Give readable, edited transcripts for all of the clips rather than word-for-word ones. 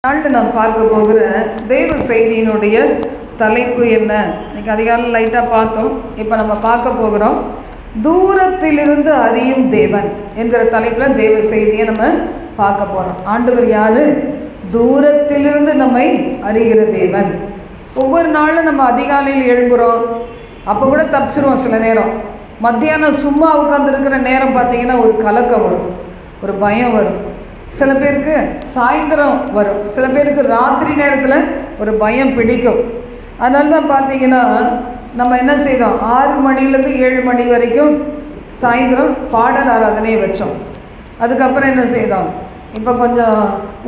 நாளில் நாம் பார்க்க போகிற தேவ செய்தியினுடைய தலைப்பு என்ன? இன்னைக்கு அதிகாலையில் லைட்டாக பார்த்தோம். இப்போ நம்ம பார்க்க போகிறோம் தூரத்திலிருந்து அறியும் தேவன் என்கிற தலைப்பில் தேவ செய்தியை நம்ம பார்க்க போகிறோம். ஆண்டவர் யார்? தூரத்திலிருந்து நம்மை அறிகிற தேவன். ஒவ்வொரு நாளும் நம்ம அதிகாலையில் எழும்புகிறோம், அப்போ கூட தப்பிச்சிருவோம். சில நேரம் மத்தியானம் சும்மா உட்காந்துருக்கிற நேரம் பார்த்திங்கன்னா ஒரு கலக்கம் வரும், ஒரு பயம் வரும். சில பேருக்கு சாயந்தரம் வரும், சில பேருக்கு ராத்திரி நேரத்தில் ஒரு பயம் பிடிக்கும். அதனால தான் பார்த்தீங்கன்னா நம்ம என்ன செய்தோம், 6 மணிலேருந்து 7 மணி வரைக்கும் சாயந்தரம் பாடல் ஆராதனையை வச்சோம். அதுக்கப்புறம் என்ன செய்தோம், இப்போ கொஞ்சம்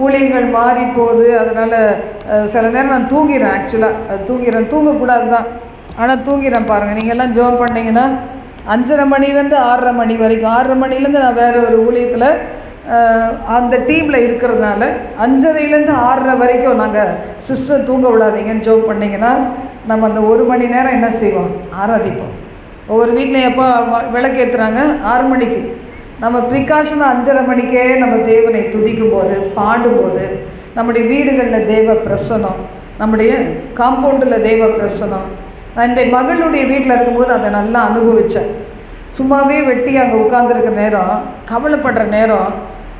ஊழியங்கள் மாறி போகுது. அதனால் சில நேரம் நான் தூங்கிறேன். ஆக்சுவலாக தூங்கிறேன், தூங்கக்கூடாது தான், ஆனால் தூங்கிறேன். பாருங்கள், நீங்கள்லாம் ஜோம் பண்ணிங்கன்னா 5:30 மணிலேருந்து 6:30 மணி வரைக்கும், 6:30 மணிலேருந்து நான் வேறு ஒரு ஊழியத்தில் அந்த டீமில் இருக்கிறதுனால 5:30லேருந்து 6:30 வரைக்கும் நாங்கள் சிஸ்டர் தூங்க விடாதீங்கன்னு ஜோப் பண்ணிங்கன்னா நம்ம அந்த 1 மணி நேரம் என்ன செய்வோம், ஆராதிப்போம். ஒவ்வொரு வீட்டில் எப்போ விளக்கேற்றுறாங்க 6 மணிக்கு, நம்ம ப்ரிகாஷனாக 5:30 மணிக்கே நம்ம தேவனை துதிக்கும் போது, பாடும்போது, நம்முடைய வீடுகளில் தேவ பிரசனம், நம்முடைய காம்பவுண்டில் தேவ பிரசனம். நான் என்னுடைய மகளுடைய வீட்டில் இருக்கும்போது அதை நல்லா அனுபவித்தேன். சும்மாவே வெட்டி அங்கே உட்காந்துருக்கிற நேரம், கவலைப்படுற நேரம்,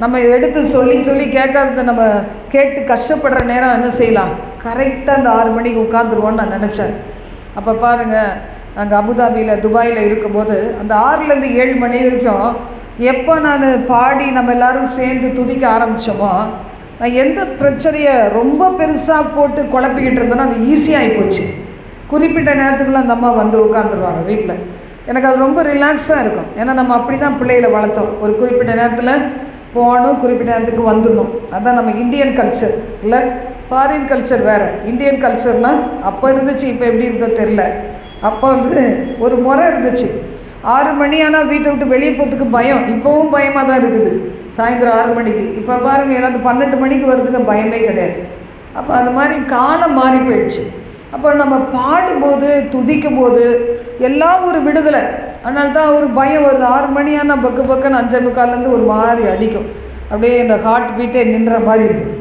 நம்ம எடுத்து சொல்லி சொல்லி கேட்காததை நம்ம கேட்டு கஷ்டப்படுற நேரம் என்ன செய்யலாம், கரெக்டாக அந்த 6 மணிக்கு உட்காந்துருவோன்னு நான் நினச்சேன். அப்போ பாருங்கள், அங்கே அபுதாபியில் துபாயில் இருக்கும்போது அந்த 6லேருந்து 7 மணி வரைக்கும் எப்போ நான் பாடி நம்ம எல்லோரும் சேர்ந்து துதிக்க ஆரம்பித்தோமோ, நான் எந்த பிரச்சனையை ரொம்ப பெருசாக போட்டு குழப்பிக்கிட்டு இருந்தேனோ அது ஈஸியாகி போச்சு. குறிப்பிட்ட நேரத்துக்குள்ள அந்த அம்மா வந்து உட்காந்துருவாங்க வீட்டில். எனக்கு அது ரொம்ப ரிலாக்ஸாக இருக்கும். ஏன்னா நம்ம அப்படி தான் பிள்ளைகளை வளர்த்தோம். ஒரு குறிப்பிட்ட நேரத்தில் போகணும், குறிப்பிட்ட நேரத்துக்கு வந்துடணும். அதுதான் நம்ம இந்தியன் கல்ச்சர். இல்லை, ஃபாரின் கல்ச்சர் வேறு. இந்தியன் கல்ச்சர்னால் அப்போ இருந்துச்சு, இப்போ எப்படி இருந்தோ தெரில. அப்போ வந்து ஒரு முறை இருந்துச்சு. 6 மணி ஆனால் வீட்டை விட்டு வெளியே போகிறதுக்கு பயம். இப்போவும் பயமாக தான் இருக்குது. சாயந்தரம் 6 மணிக்கு இப்போ பாருங்கள், எனக்கு 12 மணிக்கு வர்றதுக்கு பயமே கிடையாது. அப்போ அந்த மாதிரி காலம் மாறி போயிடுச்சு. அப்போ நம்ம பாடும்போது, துதிக்கும் போது எல்லாம் ஒரு விடுதலை. அதனால தான் ஒரு பயம் வருது. 6 மணியான பக்கு பக்குன்னு 5:45 ஒரு மாதிரி அடிக்கும். அப்படியே இந்த ஹார்ட் பீட்டே நின்ற மாதிரி இருக்கும்.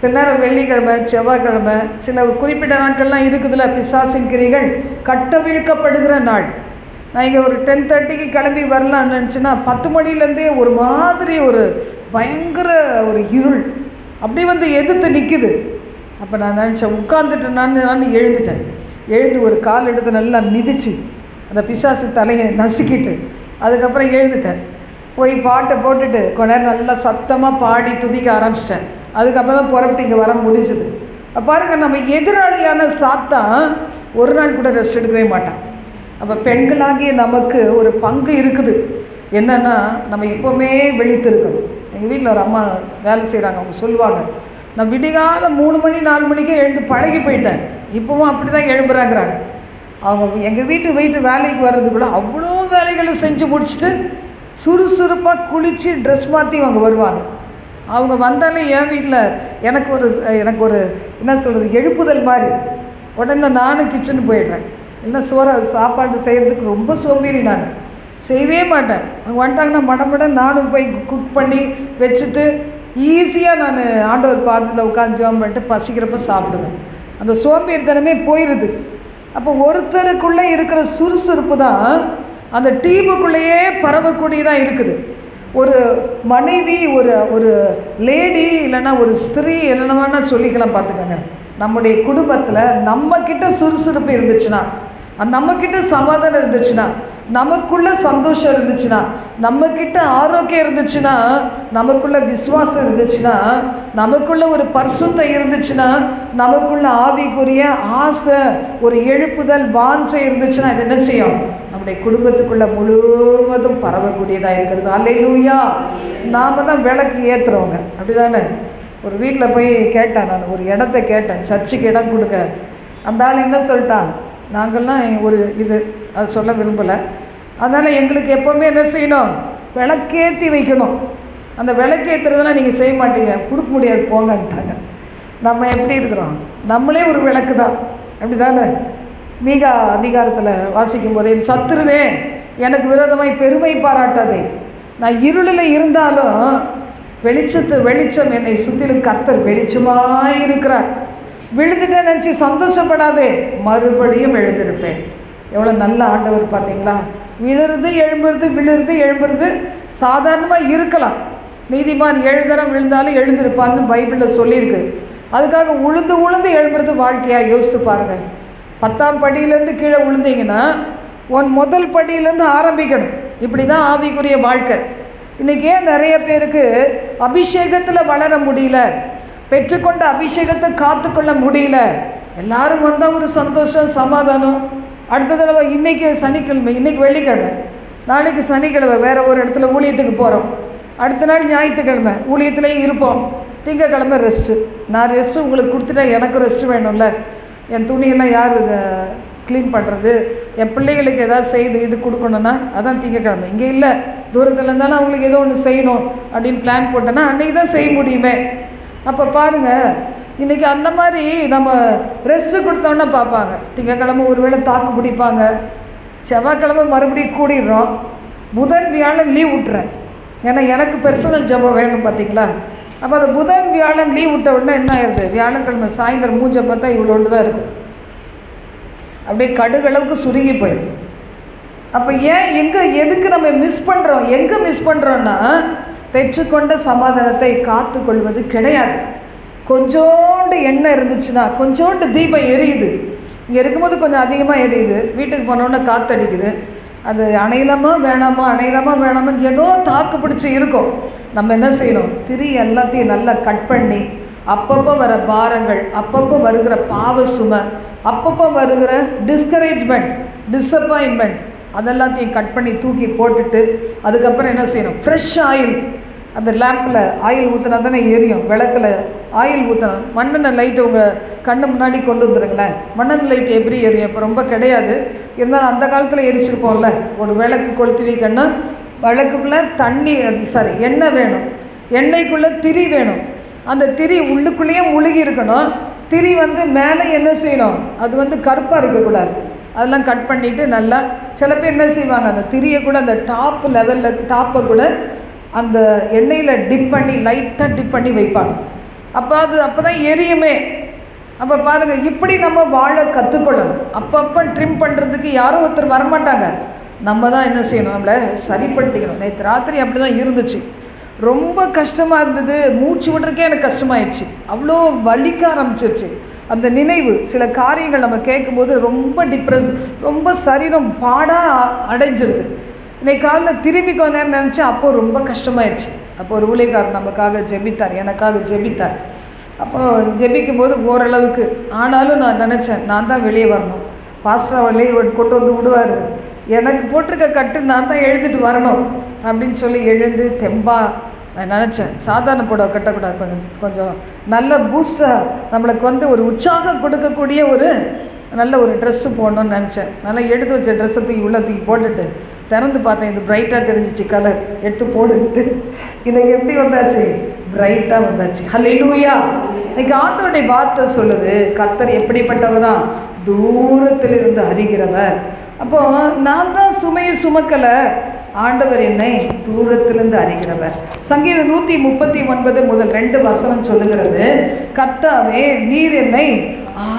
சில நேரம் வெள்ளிக்கிழமை, செவ்வாய்க்கிழமை, சில குறிப்பிட்ட நாட்கள்லாம் இருக்குதுல்ல, பிசாசின் கிரிகள் கட்டவிழ்க்கப்படுகிற நாள். நான் இங்கே ஒரு 10:30க்கு கிளம்பி வரலான்னு நினச்சின்னா 10 மணிலேருந்தே ஒரு மாதிரி ஒரு பயங்கர ஒரு இருள் அப்படி வந்து எதிர்த்து நிற்குது. அப்போ நான் நினச்சேன், உட்காந்துட்டேன். நான் எழுந்துட்டேன். எழுந்து ஒரு கால் எடுத்து நல்லா மிதித்து அந்த பிசாசு தலையை நசுக்கிட்டு அதுக்கப்புறம் எழுந்துட்டேன். போய் பாட்டை போட்டுட்டு கொஞ்ச நேரம் நல்லா சத்தமாக பாடி துதிக்க ஆரம்பிச்சிட்டேன். அதுக்கப்புறம் தான் புறப்பட்டு இங்கே வர முடிஞ்சுது. பாருங்கள், நம்ம எதிராளியான சாத்தான் ஒரு நாள் கூட ரெஸ்ட் எடுக்கவே மாட்டான். அப்போ பெண்களாகிய நமக்கு ஒரு பங்கு இருக்குது. என்னென்னா, நம்ம எப்போவுமே விழித்திருக்கணும். எங்கள் வீட்டில் ஒரு அம்மா வேலை செய்கிறாங்க. அவங்க சொல்லுவாங்க, நான் விடிகால 3 மணி 4 மணிக்கே எழுந்து பழகி போயிட்டேன். இப்போவும் அப்படி தான் எழும்புறாங்கிறாங்க. அவங்க எங்கள் வீட்டு வேலைக்கு வர்றதுக்குள்ள அவ்வளோ வேலைகளை செஞ்சு முடிச்சுட்டு சுறுசுறுப்பாக குளித்து ட்ரெஸ் மாற்றி அவங்க வருவாங்க. அவங்க வந்தாலே என் வீட்டில் எனக்கு ஒரு என்ன சொல்கிறது, எழுப்புதல் மாதிரி. உடனே நானும் கிச்சனுக்கு போயிடுறேன். இல்லை சாப்பாடு செய்கிறதுக்கு ரொம்ப சோம்பேறி. நான் செய்யவே மாட்டேன். அவங்க வந்துட்டாங்கன்னா மடமட நானும் போய் குக் பண்ணி வச்சுட்டு ஈஸியாக நான் ஆண்டவர் பாதத்தில் உட்காந்து ஜெபம் பண்ணிட்டு பசிக்கிறப்ப சாப்பிடுவேன். அந்த சோம்பேறித்தனமே போயிடுது. அப்போ ஒருத்தருக்குள்ளே இருக்கிற சுறுசுறுப்பு தான் அந்த டீமுக்குள்ளேயே பரவக்கூடியதாக இருக்குது. ஒரு மனைவி, ஒரு லேடி, இல்லைன்னா ஒரு ஸ்திரீ, என்னென்ன வேணால் சொல்லிக்கலாம். பார்த்துக்கோங்க, நம்முடைய குடும்பத்தில் நம்மக்கிட்ட சுறுசுறுப்பு இருந்துச்சுன்னா, நம்மக்கிட்ட சமாதானம் இருந்துச்சுன்னா, நமக்குள்ள சந்தோஷம் இருந்துச்சுன்னா, நம்மக்கிட்ட ஆரோக்கியம் இருந்துச்சுன்னா, நமக்குள்ள விசுவாசம் இருந்துச்சுன்னா, நமக்குள்ள ஒரு பரிசுத்தம் இருந்துச்சுன்னா, நமக்குள்ள ஆவிக்குரிய ஆசை, ஒரு எழுப்புதல், வாஞ்சை இருந்துச்சுன்னா, இது என்ன செய்யும், நம்முடைய குடும்பத்துக்குள்ள முழுவதும் பரவக்கூடியதாக இருக்கிறது. அல்லேலூயா. நாம் தான் விளக்கு ஏற்றுறவங்க, அப்படி தானே? ஒரு வீட்டில் போய் கேட்டேன், நான் ஒரு இடத்த கேட்டேன், சர்ச்சுக்கு இடம் கொடுக்க. அந்த ஆள் என்ன சொல்லிட்டான், நாங்கள்லாம் அது சொல்ல விரும்பலை. அதனால் எங்களுக்கு எப்போவுமே என்ன செய்யணும், விளக்கேற்றி வைக்கணும். அந்த விளக்கேற்றுறதெல்லாம் நீங்கள் செய்ய மாட்டீங்க, கொடுக்க முடியாது போங்கன்ட்டாங்க. நம்ம எப்படி இருக்கிறோம், நம்மளே ஒரு விளக்கு தான், அப்படி தானே? மீகா அதிகாரத்தில் வாசிக்கும் போது, என் சத்துருவே எனக்கு விரோதமாய் பெருமை பாராட்டாதே, நான் இருளில் இருந்தாலும் வெளிச்சம் என்னை சுற்றிலும் கர்த்தர் வெளிச்சமாக இருக்கிறார். விழுந்துட்டேன்னு நினச்சி சந்தோஷப்படாதே, மறுபடியும் எழுந்திருப்பேன். எவ்வளோ நல்ல ஆண்டவர் பார்த்தீங்களா? விழுறது எழும்புறது, விழுறது எழும்புறது சாதாரணமாக இருக்கலாம். நீதிமான் 7 தரம் விழுந்தாலும் எழுந்திருப்பான்னு பைபிளில் சொல்லியிருக்கு. அதுக்காக உழுந்து உழுந்து எழும்புறது வாழ்க்கையாக யோசித்து பாருங்கள். 10ஆம் படியிலேருந்து கீழே விழுந்தீங்கன்னா முதல் படியிலேருந்து ஆரம்பிக்கணும். இப்படி தான் ஆவிக்குரிய வாழ்க்கை. இன்றைக்கி ஏன் நிறைய பேருக்கு அபிஷேகத்தில் வளர முடியல, பெற்றுக்கொண்ட அபிஷேகத்தை காத்துக்கொள்ள முடியல? எல்லாரும் வந்தால் ஒரு சந்தோஷம், சமாதானம். அடுத்த தடவை இன்றைக்கி சனிக்கிழமை, இன்றைக்கி வெள்ளிக்கிழமை, நாளைக்கு சனிக்கிழமை வேறு ஒரு இடத்துல ஊழியத்துக்கு போகிறோம், அடுத்த நாள் ஞாயிற்றுக்கிழமை ஊழியத்துலேயும் இருப்போம், திங்கக்கிழமை ரெஸ்ட்டு. நான் ரெஸ்ட்டு உங்களுக்கு கொடுத்துட்டா எனக்கு ரெஸ்ட்டு வேணும்ல. என் துணியெல்லாம் யார் க்ளீன் பண்ணுறது, என் பிள்ளைகளுக்கு எதாவது செய்து இது கொடுக்கணுன்னா அதான் திங்கக்கிழமை. இங்கே இல்லை, தூரத்தில் இருந்தாலும் அவங்களுக்கு ஏதோ ஒன்று செய்யணும் அப்படின்னு பிளான் போட்டோன்னா அன்றைக்கி தான் செய்ய முடியுமே. அப்போ பாருங்கள், இன்றைக்கி அந்த மாதிரி நம்ம ரெஸ்ட்டு கொடுத்தோன்னா பார்ப்பாங்க. திங்கக்கிழமை ஒரு வேளை தாக்கு பிடிப்பாங்க, செவ்வாய்க்கிழமை மறுபடியும் கூடிடுறோம், புதன் வியாழன் லீவ் விட்டுறேன். ஏன்னா எனக்கு பர்சனல் ஜபம் வேணும் பார்த்தீங்களா. அப்போ அந்த புதன் வியாழன் லீவ் விட்ட உடனே என்ன ஆயிடுது, வியாழக்கிழமை சாயந்தரம் மூஞ்சை பார்த்தா இவ்வளோண்டு தான் இருக்கும், அப்படியே கடுகளவுக்கு சுருங்கி போயிடும். அப்போ எதுக்கு நம்ம மிஸ் பண்ணுறோம்? எங்கே மிஸ் பண்ணுறோன்னா, பெற்றுக்கொண்ட சமாதானத்தை காத்து கொள்வது கிடையாது. கொஞ்சோண்டு எண்ணெய் இருந்துச்சுன்னா, கொஞ்சோண்டு தீபம் எரியுது, இங்கே இருக்கும்போது கொஞ்சம் அதிகமாக எரியுது, வீட்டுக்கு போனோன்னே காற்றடிக்குது, அது அணையலாமா வேணாமா, அணையலாமா வேணாமான்னு ஏதோ தாக்கு பிடிச்சி இருக்கும். நம்ம என்ன செய்யணும், திரி எல்லாத்தையும் நல்லா கட் பண்ணி, அப்பப்போ வர பாரங்கள், அப்பப்போ வருகிற பாவ சுமை, அப்பப்போ வருகிற டிஸ்கரேஜ்மெண்ட், டிஸப்பாயின்மெண்ட், அதெல்லாத்தையும் கட் பண்ணி தூக்கி போட்டுட்டு அதுக்கப்புறம் என்ன செய்யணும், ஃப்ரெஷ் ஆயில். அந்த லேம்பில் ஆயில் ஊற்றினா தானே எரியும், விளக்கில் ஆயில் ஊற்றணும். மண்ணெண்ணெய் லைட்டு உங்கள் கண்ணு முன்னாடி கொண்டு வந்துடுங்களேன். மண்ணெண்ணெய் லைட்டு எப்படி எரியும்? இப்போ ரொம்ப கிடையாது, இருந்தாலும் அந்த காலத்தில் எரிச்சிருப்போம்ல. ஒரு விளக்கு கொளுத்தி வைக்கணும்னா விளக்குக்குள்ளே எண்ணெய் வேணும், எண்ணெய்க்குள்ளே திரி வேணும், அந்த திரி உள்ளுக்குள்ளேயே முழுகி இருக்கணும். திரி மேலே என்ன செய்யணும், அது கருப்பாக இருக்கக்கூடாது. அதெல்லாம் கட் பண்ணிவிட்டு நல்லா, சில பேர் என்ன செய்வாங்க, அந்த திரியை கூட அந்த டாப் லெவலில் டாப்பை கூட அந்த எண்ணெயில் டிப் பண்ணி, லைட்டாக டிப் பண்ணி வைப்பாங்க. அப்போ தான் எரியுமே. அப்போ பாருங்கள், இப்படி நம்ம வாழ கற்றுக்கொள்ளணும். அப்பப்போ ட்ரிம் பண்ணுறதுக்கு யாரும் ஒருத்தர் வரமாட்டாங்க, நம்ம தான் என்ன செய்யணும், நம்மளை சரிப்படுத்திக்கணும். நேற்று ராத்திரி அப்படி தான் இருந்துச்சு, ரொம்ப கஷ்டமாக இருந்தது, மூச்சு விடுறதுக்கே எனக்கு கஷ்டமாயிடுச்சு, அவ்வளோ வலிக்க ஆரம்பிச்சிருச்சு. அந்த நினைவு, சில காரியங்கள் நம்ம கேட்கும்போது ரொம்ப டிப்ரெஸ், ரொம்ப சரீரம் பாடாக அடைஞ்சிருது. இன்றைக்கி காலையில் திரும்பி கொஞ்ச நேரம் நினச்சேன், அப்போது ரொம்ப கஷ்டமாயிடுச்சு. அப்போ ஒரு ஊழியக்காரர் நமக்காக ஜெபித்தார், எனக்காக ஜெபித்தார். அப்போது ஜெபிக்கும் போது ஓரளவுக்கு, ஆனாலும் நான் நினச்சேன், நான் தான் வெளியே வரணும், பாஸ்டர் வெளியே கொண்டு வந்து விடுவார், எனக்கு போட்டிருக்க கட்டு நான் தான் எழுதிட்டு வரணும் அப்படின்னு சொல்லி எழுந்து தெம்பாக நான் நினச்சேன். சாதாரண புடவை கட்டக்கூடாது, கொஞ்சம் நல்ல பூஸ்டாக நம்மளுக்கு ஒரு உற்சாகம் கொடுக்கக்கூடிய ஒரு நல்ல ஒரு ட்ரெஸ்ஸு போடணும்னு நினச்சேன். நல்லா எடுத்து வச்ச ட்ரெஸ்ஸை தூக்கி உள்ளே தூக்கி போட்டுட்டு திறந்து பார்த்தேன், இது பிரைட்டாக தெரிஞ்சிச்சு, கலர் எடுத்து போடுன்ட்டு. இன்றைக்கி எப்படி வந்தாச்சு, பிரைட்டாக வந்தாச்சு. ஹல்லேலூயா. இன்றைக்கி ஆண்டவருடைய வார்த்தை சொல்லுது, கர்த்தர் எப்படிப்பட்டவரா, தூரத்தில் இருந்து அறிகிறவர். அப்போது நான் தான் சுமையை சுமக்கலை, ஆண்டவர் என்னை தூரத்திலிருந்து அறிகிறவர். சங்கீதம் 139 முதல் 2 வசனம் சொல்லுகிறது, கர்த்தாவே நீர் என்னை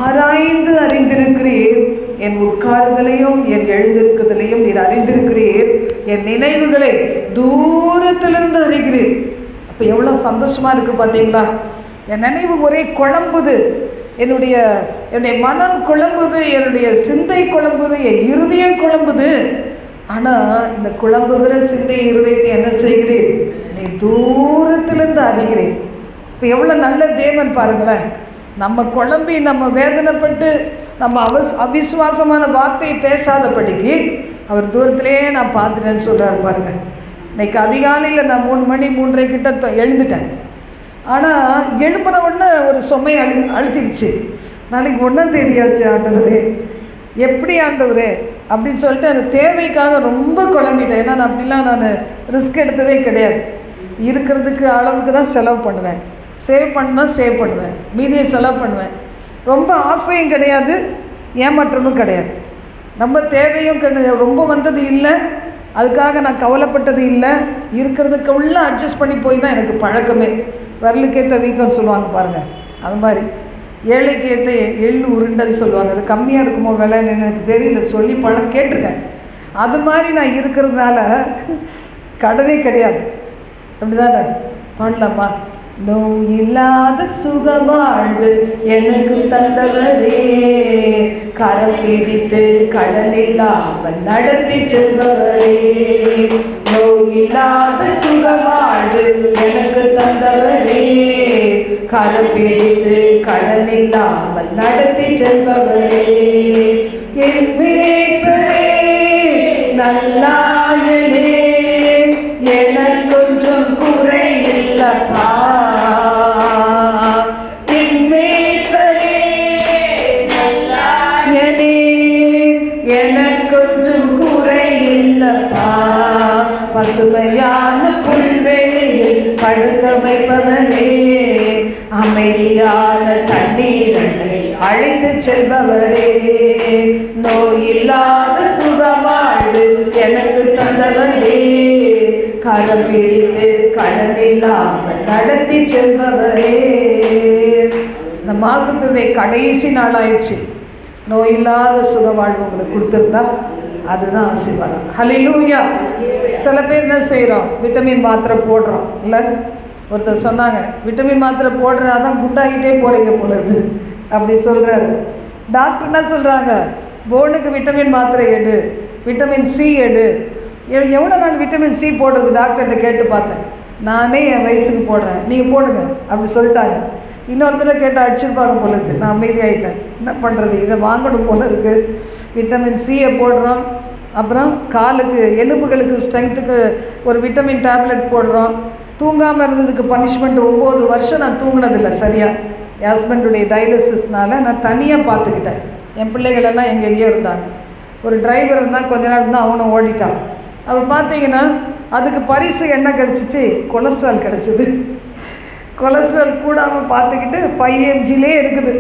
ஆராய்ந்து அறிந்திருக்கிறீர், என் உட்காருதலையும் என் எழுந்திருக்குதலையும் நீர் அறிந்திருக்கிறீர், என் நினைவுகளை தூரத்திலிருந்து அறிகிறீர். அப்போ எவ்வளோ சந்தோஷமாக இருக்குது பார்த்தீங்களா. என் நினைவு ஒரே குழம்புது, என்னுடைய மனம் குழம்புது, என்னுடைய சிந்தை குழம்புது, என் இருதயம் குழம்புது. ஆனால் இந்த குழம்புகிற சிந்தை இருதயத்தை என்ன செய்கிறேன், நீ தூரத்திலிருந்து அறிகிறேன். இப்போ எவ்வளோ நல்ல தேவன் பாருங்களேன். நம்ம குழம்பி நம்ம வேதனைப்பட்டு நம்ம அவிசுவாசமான வார்த்தையை பேசாதபடிக்கு அவர் தூரத்திலே நான் பார்த்துட்டேன்னு சொல்கிறாரு பாருங்கள். இன்றைக்கி அதிகாலையில் நான் 3 மணி 3:30 கிட்ட எழுந்துட்டேன். ஆனால் எழுப்புற உடனே ஒரு சுமை அழுத்திடுச்சு. நாளைக்கு 1ஆம் தேதியாச்சு ஆண்டவரே, எப்படி ஆண்டவரே அப்படின்னு சொல்லிட்டு அந்த தேவைக்காக ரொம்ப குழம்பிட்டேன். ஏன்னா நான் அப்படிலாம் நான் ரிஸ்க் எடுத்ததே கிடையாது. இருக்கிறதுக்கு அளவுக்கு தான் செலவு பண்ணுவேன், சேவ் பண்ணால் சேவ் பண்ணுவேன், மீதியை செலவு பண்ணுவேன். ரொம்ப ஆசையும் கிடையாது, ஏமாற்றமும் கிடையாது. நம்ம தேவையும் ரொம்ப வந்தது இல்லை, அதுக்காக நான் கவலைப்பட்டது இல்லை. இருக்கிறதுக்குள்ள அட்ஜஸ்ட் பண்ணி போய் தான் எனக்கு பழக்கமே. விரலுக்கேற்ற வீக்கம்னு சொல்லுவாங்க பாருங்கள், அது மாதிரி ஏழைக்கேற்ற எள்ளு உருண்டது சொல்லுவாங்க. அது கம்மியாக இருக்குமோ விலைன்னு எனக்கு தெரியல, சொல்லி பழம் கேட்டிருக்கேன். அது மாதிரி நான் இருக்கிறதுனால கடனே கிடையாது. அப்படி தானே பாடலாமா? நோய் இல்லாத சுகவாழ்வு எனக்கு தந்தவரே, கரம் பிடித்து கடன் இல்லாமல் நடத்தி செல்பவரே. நோய் இல்லாத சுகவாழ்வு எனக்கு தந்தவரே, கரம் பிடித்து கடன் இல்லாமல் நடத்தி செல்பவரே. என் மீட்பரே நல்லாயனே, எனக்கு கொஞ்சம் குறை இல்லப்பா. என் மீட்பரே நல்லாயனே, எனக்கு கொஞ்சம் குறை இல்லப்பா. பசுமையான புல்வெளியில் படுக்க வைப்பவரே, அமைதியான தண்ணீரண்டை அழைத்து செல்பவரே. நோயில்லாத சுகவாழ்வு எனக்கு தந்தவரே, கரம் பிடித்து கடன் இல்லாமல் நடத்தி செல்பவரே. இந்த மாதத்துடைய கடைசி நாள் ஆயிடுச்சு. நோயில்லாத சுகவாழ்வு உங்களுக்கு கொடுத்துருந்தா அதுதான் ஆசீர்வாதம். ஹல்லேலூயா. சில பேர் என்ன செய்கிறோம், விட்டமின் மாத்திரை போடுறோம் இல்லை. ஒருத்தர் சொன்னாங்க, விட்டமின் மாத்திரை போடுறதான் குண்டாகிட்டே போகிறீங்க போலது அப்படி சொல்கிறாரு. டாக்டர் என்ன சொல்கிறாங்க, போனுக்கு விட்டமின் மாத்திரை எடு, விட்டமின் சி எடு. எவ்வளோ நாள் விட்டமின் சி போடுறது டாக்டர்கிட்ட கேட்டு பார்த்தேன். நானே என் வயசுக்கு போடுறேன், நீங்கள் போடுங்க அப்படி சொல்லிட்டாங்க. இன்னொருத்தர கேட்டால் அடிச்சிருப்பாங்க போல இருக்குது. நான் அமைதியாகிட்டேன். என்ன பண்ணுறது, இதை வாங்கணும் போல இருக்குது. விட்டமின் சியை போடுறோம். அப்புறம் காலுக்கு எலும்புகளுக்கு ஸ்ட்ரென்த்துக்கு ஒரு விட்டமின் டேப்லெட் போடுறோம். தூங்காமல் இருந்ததுக்கு பனிஷ்மெண்ட் 9 வருஷம் நான் தூங்கினதில்லை சரியாக. என் ஹஸ்பண்டுடைய டயாலிசிஸ்னால் நான் தனியாக பார்த்துக்கிட்டேன். என் பிள்ளைகளெல்லாம் எங்கெங்கேயோ இருந்தாங்க. ஒரு டிரைவர் இருந்தால் கொஞ்ச நாள் இருந்தால் அவனும் ஓடிட்டான். அவர் பார்த்தீங்கன்னா அதுக்கு பரிசு என்ன கிடச்சிச்சு, கொலஸ்ட்ரால் கிடச்சிது. கொலஸ்ட்ரால் கூடாமல் பார்த்துக்கிட்டு 5 mgலே இருக்குது.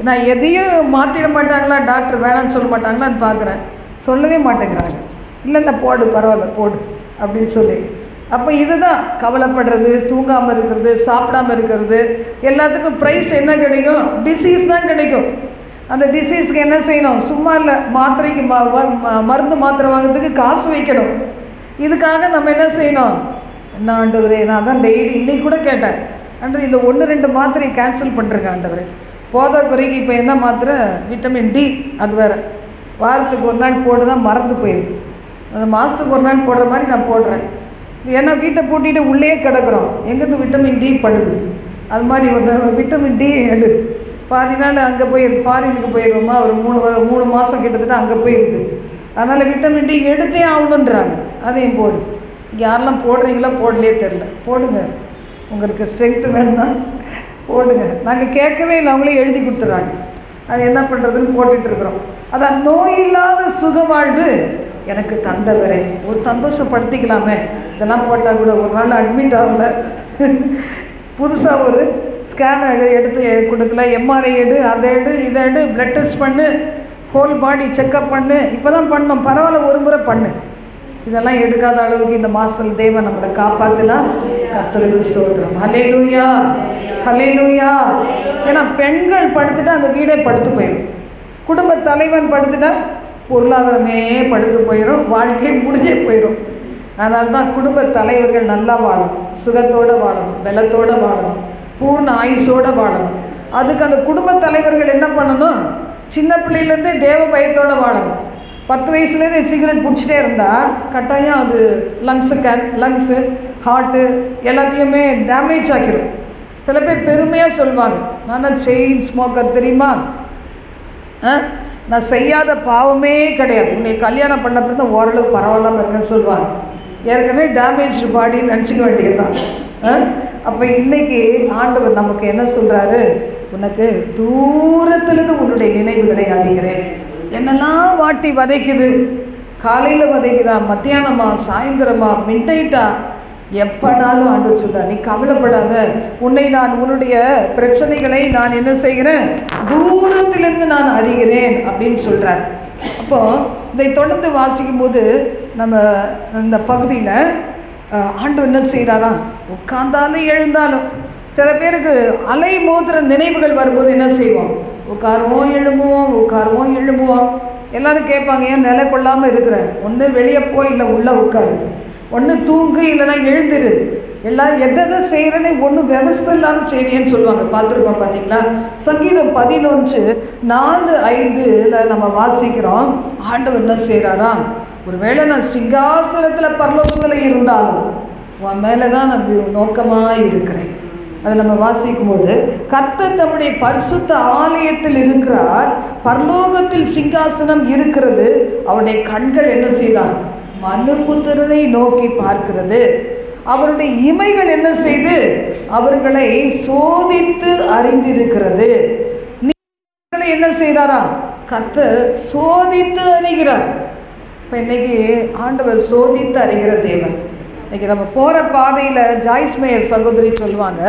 நான் எதையும் மாற்றிட மாட்டாங்களா, டாக்டர் வேணான்னு சொல்ல மாட்டாங்களான்னு பார்க்குறேன். சொல்லவே மாட்டேங்கிறாங்க. இல்லை போடு பரவாயில்ல போடு அப்படின்னு சொல்லி. அப்போ இதுதான் கவலைப்படுறது, தூங்காமல் இருக்கிறது, சாப்பிடாமல் இருக்கிறது. எல்லாத்துக்கும் ப்ரைஸ் என்ன கிடைக்கும், டிசீஸ் தான் கிடைக்கும். அந்த டிசீஸ்க்கு என்ன செய்யணும், சும்மா இல்லை, மாத்திரைக்கு மருந்து மாத்திரை வாங்கிறதுக்கு காசு வைக்கணும். இதுக்காக நம்ம என்ன செய்யணும், என்ன ஆண்டவரே, நான் தான் டெய்லி இன்னைக்கு கூட கேட்டேன், ஆண்டவர் இந்த 1-2 மாத்திரையை கேன்சல் பண்ணுறேங்க ஆண்டவரே. போதா குறைக்கு இப்போ என்ன மாத்திரை, விட்டமின் டி, அது வேறு வாரத்துக்கு ஒரு நாள் போட்டு தான் மறந்து போயிருக்கு. அந்த மாதத்துக்கு ஒரு நாள் போடுற மாதிரி நான் போடுறேன். ஏன்னா வீட்டை பூட்டிட்டு உள்ளே கிடக்குறோம், எங்கேருந்து விட்டமின் டி படுது. அது மாதிரி ஒரு விட்டமின் டி எடு. பாதி நாள் அங்கே போயிருக்கு, ஃபாரினுக்கு போயிடுவோமா, ஒரு 3 மாதம் கிட்டத்தட்ட அங்கே போயிடுது. அதனால் விட்டமின் டி எடுத்தே ஆகணுன்றாங்க. அதையும் போடு. யாரெல்லாம் போடுறீங்களா போடலையே தெரில, போடுங்க. உங்களுக்கு ஸ்ட்ரென்த்து வேணும்னா போடுங்க. நாங்கள் கேட்கவே இல்லை, அவங்களே எழுதி கொடுத்துட்றாங்க. அது என்ன பண்ணுறதுன்னு போட்டுட்ருக்குறோம். அதான் நோயில்லாத சுகவாழ்வு எனக்கு தந்தவரே. ஒரு சந்தோஷப்படுத்திக்கலாமே. இதெல்லாம் போட்டால் கூட ஒரு நாள் அட்மிட் ஆகல, புதுசாக ஒரு ஸ்கேன் எடுத்து கொடுக்கல, எம்ஆர்ஐ எடு, அதை எடு, இதை எடு, பிளட் டெஸ்ட் பண்ணு, ஹோல் பாடி செக்கப் பண்ணு. இப்போ தான் பண்ணோம், பரவாயில்ல ஒரு முறை பண்ணு. இதெல்லாம் எடுக்காத அளவுக்கு இந்த மாதத்தில் தேவன் நம்மளை காப்பாற்றினா கர்த்தருக்கு ஸ்தோத்திரம். ஹல்லேலூயா, ஹல்லேலூயா. ஏன்னா பெண்கள் படுத்துட்டா அந்த வீடே படுத்து போயிடும். குடும்ப தலைவன் படுத்துட்டா பொருளாதாரமே படுத்து போயிடும், வாழ்க்கையே முடிஞ்சே போயிடும். அதனால தான் குடும்ப தலைவர்கள் நல்லா வாழணும், சுகத்தோடு வாழணும், பலத்தோடு வாழணும், பூர்ண ஆயுசோடு வாழணும். அதுக்கு அந்த குடும்ப தலைவர்கள் என்ன பண்ணணும், சின்ன பிள்ளையிலேருந்தே தேவ பயத்தோடு வாழணும். 10 வயசுலேருந்தே சிகரெட் பிடிச்சிட்டே இருந்தால் கட்டாயம் அது லங்ஸு ஹார்ட்டு எல்லாத்தையுமே டேமேஜ் ஆக்கிடும். சில பேர் பெருமையாக சொல்லுவாங்க, நான் செயின் ஸ்மோக்கர் தெரியுமா, நான் செய்யாத பாவமே கிடையாது, உன்னை கல்யாணம் பண்ண பிறகு தான் ஓரளவு பரவாயில்லாமல் இருக்குன்னு சொல்லுவாங்க. ஏற்கனவே டேமேஜ்டு பாடின்னு நினச்சிக்க வேண்டியது தான். அப்போ இன்றைக்கி ஆண்டவர் நமக்கு என்ன சொல்கிறாரு, உனக்கு தூரத்துலேருந்து உன்னுடைய நினைவுகளை அறிகிறேன். என்னெல்லாம் வாட்டி வதைக்குது, காலையில் வதைக்குதா, மத்தியானமா, சாயந்தரமா, மிட் நைட்டா, எப்பனாலும் ஆண்டவர் சொல்கிறார், நீ கவலைப்படாத, உன்னுடைய பிரச்சனைகளை நான் என்ன செய்கிறேன், தூரத்திலிருந்து நான் அறிகிறேன் அப்படின்னு சொல்கிறார். அப்போது இதை தொடர்ந்து வாசிக்கும் போது நம்ம இந்த பகுதியில் ஆண்டவர் என்ன செய்கிறாராம், உட்கார்ந்தாலும் எழுந்தாலும். சில பேருக்கு அலை மோதுற நினைவுகள் வரும்போது என்ன செய்வோம், உட்காருவோம் எழும்புவோம். எல்லோரும் கேட்பாங்க, ஏன் நிலை கொள்ளாமல் இருக்கிற, ஒன்று வெளியே போய் இல்லை உள்ளே உட்காரு, ஒன்று தூங்கு இல்லைன்னா எழுந்துரு, எல்லாம் எதை செய்கிறேன்னு ஒன்றும் விவசாயம் இல்லாமல் செய்கிறேன்னு சொல்லுவாங்க. பார்த்துருப்போம் பார்த்தீங்களா? சங்கீதம் 11:4-5 நம்ம வாசிக்கிறோம். ஆண்டவர் என்ன செய்கிறாராம், ஒருவேளை நான் சிங்காசனத்தில் பரலோகத்தில் இருந்தாலும் உன் மேலே தான் நான் நோக்கமாக இருக்கிறேன். அதை நம்ம வாசிக்கும் போது, கர்த்தர் தம்முடைய பரிசுத்த ஆலயத்தில் இருக்கிறார், பரலோகத்தில் சிங்காசனம் இருக்கிறது, அவருடைய கண்கள் என்ன செய்யலாம், மனுபுத்திரரை நோக்கி பார்க்கிறது, அவருடைய இமைகள் என்ன செய்து அவர்களை சோதித்து அறிந்திருக்கிறது. நீங்களை என்ன செய்கிறாரா, கர்த்தர் சோதித்து அறிகிறார். இப்போ இன்னைக்கு ஆண்டவர் சோதித்து அறிகிற தேவன். இன்றைக்கி நம்ம போகிற பாதையில் ஜாய்ஸ் மேயர் சகோதரி சொல்லுவாங்க,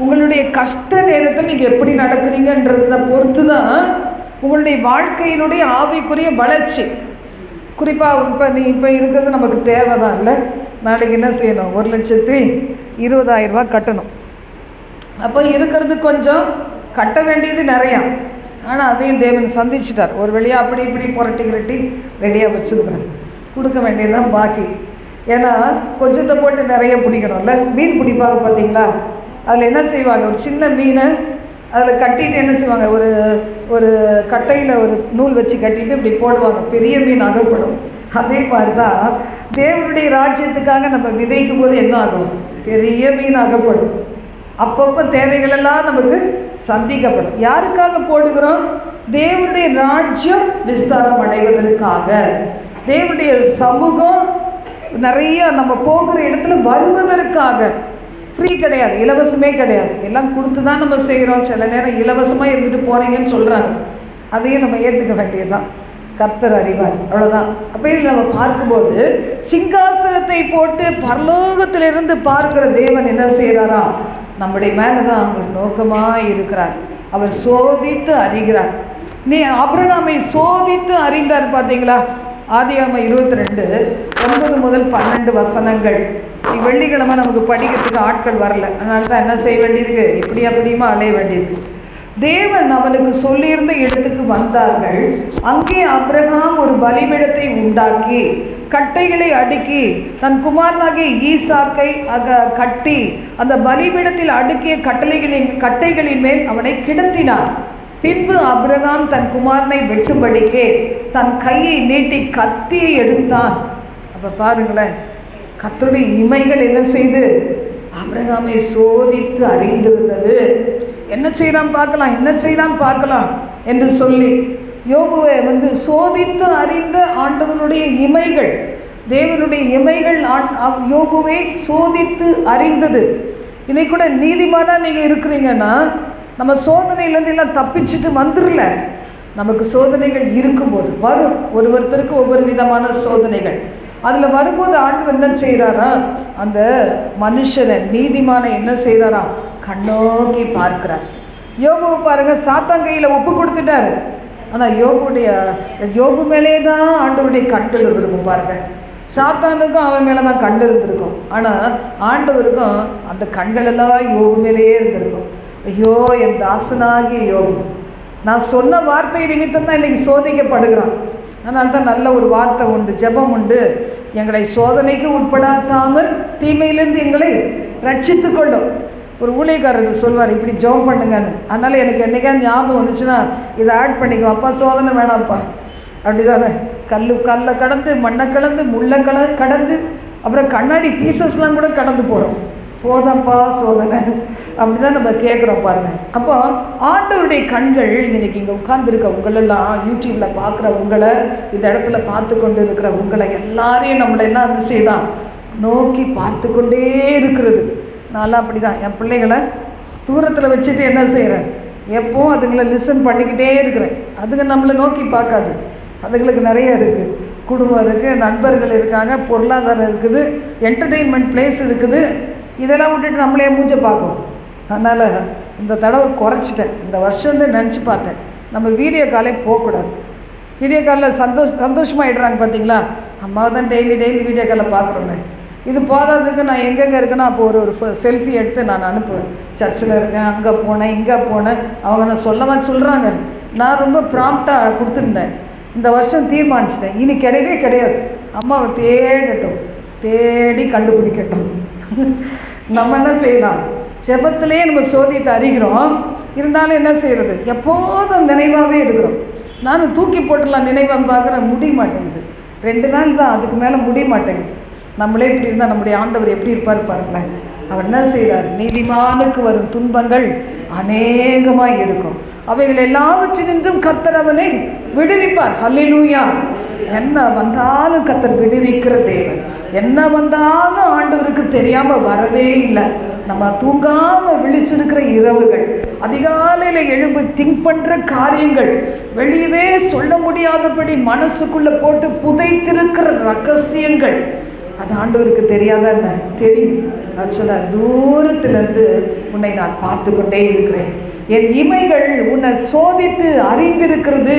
உங்களுடைய கஷ்ட நேரத்தில் நீங்கள் எப்படி நடக்கிறீங்கன்றதை பொறுத்து தான் உங்களுடைய வாழ்க்கையினுடைய ஆவிக்குரிய வளர்ச்சி. குறிப்பாக இப்போ இருக்கிறது நமக்கு தேவை தான் இல்லை, நாளைக்கு என்ன செய்யணும், 1,20,000 கட்டணும். அப்போ இருக்கிறது கொஞ்சம், கட்ட வேண்டியது நிறையா. ஆனால் அதையும் தேவன் சந்திச்சிட்டார். ஒரு வழியாக அப்படி இப்படி புரட்டி ரெடியாக வச்சுருக்குறேன், கொடுக்க வேண்டியதுதான் பாக்கி. ஏன்னா கொஞ்சத்தை போட்டு நிறைய பிடிக்கணும்ல. மீன் பிடிப்பாங்க பார்த்தீங்களா, அதில் என்ன செய்வாங்க, ஒரு சின்ன மீனை அதில் கட்டிட்டு என்ன செய்வாங்க, ஒரு கட்டையில் ஒரு நூல் வச்சு கட்டிட்டு இப்படி போடுவாங்க, பெரிய மீன் அகப்படும். அதே மாதிரி தான் தேவனுடைய ராஜ்யத்துக்காக நம்ம விதைக்கும் போது என்ன ஆகும், பெரிய மீன் அகப்படும். அப்பப்போ தேவைகளெல்லாம் நமக்கு சந்திக்கப்படும். யாருக்காக போடுகிறோம், தேவனுடைய ராஜ்யம் விஸ்தாரம் அடைவதற்காக, தேவனுடைய சமூகம் நிறைய நம்ம போகிற இடத்துல வருவதற்காக. ஃப்ரீ கிடையாது, இலவசமே கிடையாது, எல்லாம் கொடுத்து தான் நம்ம செய்கிறோம். சில நேரம் இலவசமாக இருந்துட்டு போகிறீங்கன்னு சொல்கிறாங்க, அதையும் நம்ம ஏற்றுக்க வேண்டியதுதான். கர்த்தர் அறிவார், அவ்வளோதான். அப்போ இதில் நம்ம பார்க்கும்போது சிங்காசனத்தை போட்டு பரலோகத்திலிருந்து பார்க்கிற தேவன் என்ன செய்கிறாரா, நம்முடைய மேலே தான் அவர் நோக்கமாக இருக்கிறார். அவர் சோதித்து அறிகிறார். நீ ஆபிரகாமை சோதித்து அறிந்தார் பார்த்தீங்களா? ஆதியாகமம் 22:9-12 வெள்ளிக்கிழமை நமக்கு படிக்கிறதுக்கு ஆட்கள் வரல, அதனால தான் என்ன செய்ய வேண்டியிருக்கு, இப்படி அப்படியுமா அலைய வேண்டியிருக்கு. தேவன் அவனுக்கு சொல்லியிருந்த இடத்துக்கு வந்தார்கள். அங்கே ஆபிரகாம் ஒரு பலிபீடத்தை உண்டாக்கி கட்டைகளை அடுக்கி தன் குமாரனாகிய ஈசாக்கை கட்டி அந்த பலிபீடத்தில் அடுக்கிய கட்டைகளின் மேல் அவனை கிடத்தினார். பின்பு ஆபிரகாம் தன் குமாரனை வெட்டும்படிக்கே தன் கையை நீட்டி கத்தியை எடுத்தான். அப்போ பாருங்களேன், கர்த்தருடைய இமைகள் என்ன செய்து ஆபிரகாமை சோதித்து அறிந்திருந்தது. என்ன செய்யலாம் பார்க்கலாம் என்று சொல்லி யோபுவை சோதித்து அறிந்த ஆண்டவனுடைய இமைகள், தேவனுடைய இமைகள் யோபுவை சோதித்து அறிந்தது. இன்னைக்கு கூட நீதிமானாக நீங்கள் இருக்கிறீங்கன்னா நம்ம சோதனையிலேருந்து எல்லாம் தப்பிச்சுட்டு வந்துடல. நமக்கு சோதனைகள் இருக்கும்போது வரும், ஒருத்தருக்கு ஒவ்வொரு விதமான சோதனைகள். அதில் வரும்போது ஆண்டவர் என்ன செய்கிறாரா, அந்த மனுஷனை நீதிமானை என்ன செய்கிறாரா, கண்ணோக்கி பார்க்கிறார். யோபுவை பாருங்கள், சாத்தான் கையில் ஒப்பு கொடுத்துட்டாரு. ஆனால் யோபு மேலே தான் ஆண்டவருடைய கண்கள் இருந்திருக்கும் பாருங்கள். சாத்தானுக்கும் அவன் மேலே தான் கண்டு இருந்திருக்கும், ஆனால் ஆண்டவருக்கும் அந்த கண்களெல்லாம் யோபு மேலேயே இருந்திருக்கும். ஐயோ, என் தாசனாகிய யோபு, நான் சொன்ன வார்த்தை நிமித்தம் தான் இன்றைக்கி சோதிக்கப்படுகிறான். அதனால தான் நல்ல ஒரு வார்த்தை உண்டு, ஜெபம் உண்டு, எங்களை சோதனைக்கு உட்படாத்தாமல் தீமையிலேருந்து எங்களை ரட்சித்து கொள்ளும். ஒரு ஊழியக்காரர் சொல்வார், இப்படி ஜெபம் பண்ணுங்கன்னு. அதனால் எனக்கு என்றைக்கா ஞாபகம் வந்துச்சுன்னா இதை ஆட் பண்ணிக்கோ, அப்பா சோதனை வேணாம்ப்பா, அப்படி தானே. கல்லை கடந்து மண்ணை கடந்து முள்ளை கடந்து அப்புறம் கண்ணாடி பீசஸ்லாம் கூட கடந்து போகிறோம். போதப்பா சோதனை, அப்படி தான் நம்ம கேட்குறோம் பாருங்கள். அப்போ ஆண்டவருடைய கண்கள் இன்றைக்கி இங்கே உட்கார்ந்துருக்க உங்களெல்லாம், யூடியூப்பில் பார்க்குற உங்களை, இந்த இடத்துல பார்த்து கொண்டு இருக்கிற உங்களை எல்லாரையும் நம்மளை என்ன செய்தான், நோக்கி பார்த்து கொண்டே இருக்கிறது. நான்லாம் அப்படி தான் என் பிள்ளைகளை தூரத்தில் வச்சுட்டு என்ன செய்கிறேன், எப்போவும் அதுங்களை லிசன் பண்ணிக்கிட்டே இருக்கிறேன். அதுங்க நம்மளை நோக்கி பார்க்காது, அதுங்களுக்கு நிறைய இருக்குது. குடும்பம் இருக்குது, நண்பர்கள் இருக்காங்க, பொருளாதாரம் இருக்குது, என்டர்டெயின்மெண்ட் பிளேஸ் இருக்குது. இதெல்லாம் விட்டுட்டு நம்மளே மூஞ்ச பார்க்கும். அதனால் இந்த தடவை குறைச்சிட்டேன். இந்த வருஷம் நினச்சி பார்த்தேன், நம்ம வீடியோ காலே போகக்கூடாது. வீடியோ காலில் சந்தோஷமாகிடுறாங்க பார்த்தீங்களா. அம்மாவை தான் டெய்லி வீடியோ காலில் பார்க்குறோமே. இது போதாதுக்கு நான் எங்கெங்கே இருக்கேன்னா அப்போ ஒரு செல்ஃபி எடுத்து நான் அனுப்புவேன். சர்ச்சில் இருக்கேன், அங்கே போனேன், இங்கே போனேன். அவங்க நான் சொல்கிறாங்க. நான் ரொம்ப ப்ராம்ப்டாக கொடுத்துருந்தேன். இந்த வருஷம் தீர்மானிச்சிட்டேன், இனி கிடையவே கிடையாது. அம்மாவை தேடி கண்டுபிடிக்கட்டும். நம்ம என்ன செய்யலாம், ஜெபத்திலே நம்ம சோதித்து அறிகிறோம். இருந்தாலும் என்ன செய்கிறது, எப்போதும் நினைவாகவே இருக்கிறோம். நானும் தூக்கி போட்டுடலாம் நினைவாக பார்க்குறேன், முடிய மாட்டேங்குது. 2 நாள் தான், அதுக்கு மேலே முடிய மாட்டேங்குது. நம்மளே இப்படி இருந்தால் நம்முடைய ஆண்டவர் எப்படி இருப்பார் பாருங்களேன். அவர் என்ன செய்கிறார், நீதிமானுக்கு வரும் துன்பங்கள் அநேகமாக இருக்கும், அவைகள் எல்லாவற்றினின்றும் கர்த்தர் அவனை விடுவிப்பார். ஹல்லேலூயா. என்ன வந்தாலும் கர்த்தர் விடுவிக்கிற தேவன். என்ன வந்தாலும் ஆண்டவருக்கு தெரியாமல் வரவே இல்லை. நம்ம தூங்காமல் விழிச்சிருக்கிற இரவுகள், அதிகாலையில் எழும்பி திங்க் பண்ணுற காரியங்கள், வெளியவே சொல்ல முடியாதபடி மனசுக்குள்ளே போட்டு புதைத்திருக்கிற ரகசியங்கள், அது ஆண்டவருக்கு தெரியாதா என்ன? தெரியும். ஆக்சுவலாக தூரத்திலேருந்து உன்னை நான் பார்த்து கொண்டே இருக்கிறேன். என் இமைகள் உன்னை சோதித்து அறிந்திருக்கிறது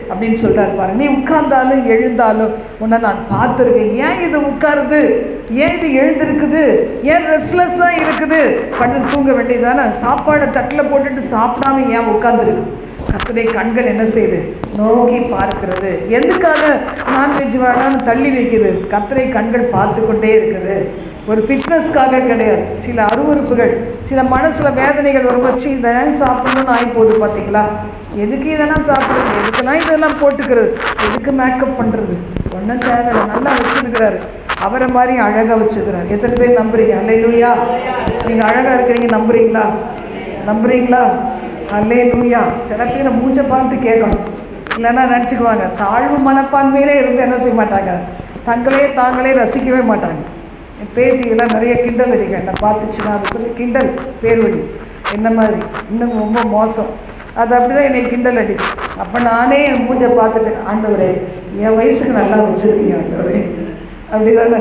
அப்படின்னு சொல்கிறார் பாருங்க. நீ உட்கார்ந்தாலும் எழுந்தாலும் உன்னை நான் பார்த்துருக்கேன். ஏன் இது உட்காருது, ஏன் இது எழுந்திருக்குது, ஏன் ரெஸ்ட்லெஸ்ஸாக இருக்குது, படுத்து தூங்க வேண்டியதானே. சாப்பாடை தட்டில் போட்டுட்டு சாப்பிடாம ஏன் உட்காந்துருக்குது. கர்த்தருடைய கண்கள் என்ன செய்யுது, நோக்கி பார்க்கிறது. எதுக்காக நான்வெஜ் வேணான்னு தள்ளி வைக்குது, கர்த்தருடைய கண்கள் பார்த்து கொண்டே இருக்குது. ஒரு ஃபிட்னஸ்க்காக கிடையாது. சில அருவருப்புகள், சில மனசில் வேதனைகள் ஒரு வச்சு இதெல்லாம் சாப்பிடணும்னு ஆகி போகுது பார்த்தீங்களா. எதுக்கு இதெல்லாம் சாப்பிடுறது, எதுக்கெல்லாம் இதெல்லாம் போட்டுக்கிறது, எதுக்கு மேக்கப் பண்ணுறது, ஒன்றும் தேவையில்லை. நல்லா வச்சுருக்கிறாரு, அவரை மாதிரி அழகாக வச்சுருக்கிறார். எத்தனை பேர் நம்புறீங்க? அல்லேலூயா. நீங்கள் அழகாக இருக்கிறீங்க, நம்புறீங்களா? அல்லேலூயா. சில பேரை மூஞ்சை பார்த்து கேட்கணும், இல்லைன்னா நினச்சிக்குவாங்க. தாழ்வு மனப்பான்மையிலே இருந்து என்ன செய்ய மாட்டாங்க, தாங்களே ரசிக்கவே மாட்டாங்க. என் பேத்திகளாம் நிறைய கிண்டல் அடிக்க என்னை பார்த்துச்சுன்னா அதுக்கு கிண்டல் பேர் வழி என்ன மாதிரி இன்னும் ரொம்ப மோசம். அது அப்படி தான் என்னை கிண்டல் அடிக்கும். அப்போ நானே என் மூஞ்சை பார்த்துட்டு, ஆண்டவரே என் வயசுக்கு நல்லா வச்சுருக்கீங்க ஆண்டவரே, அப்படி தானே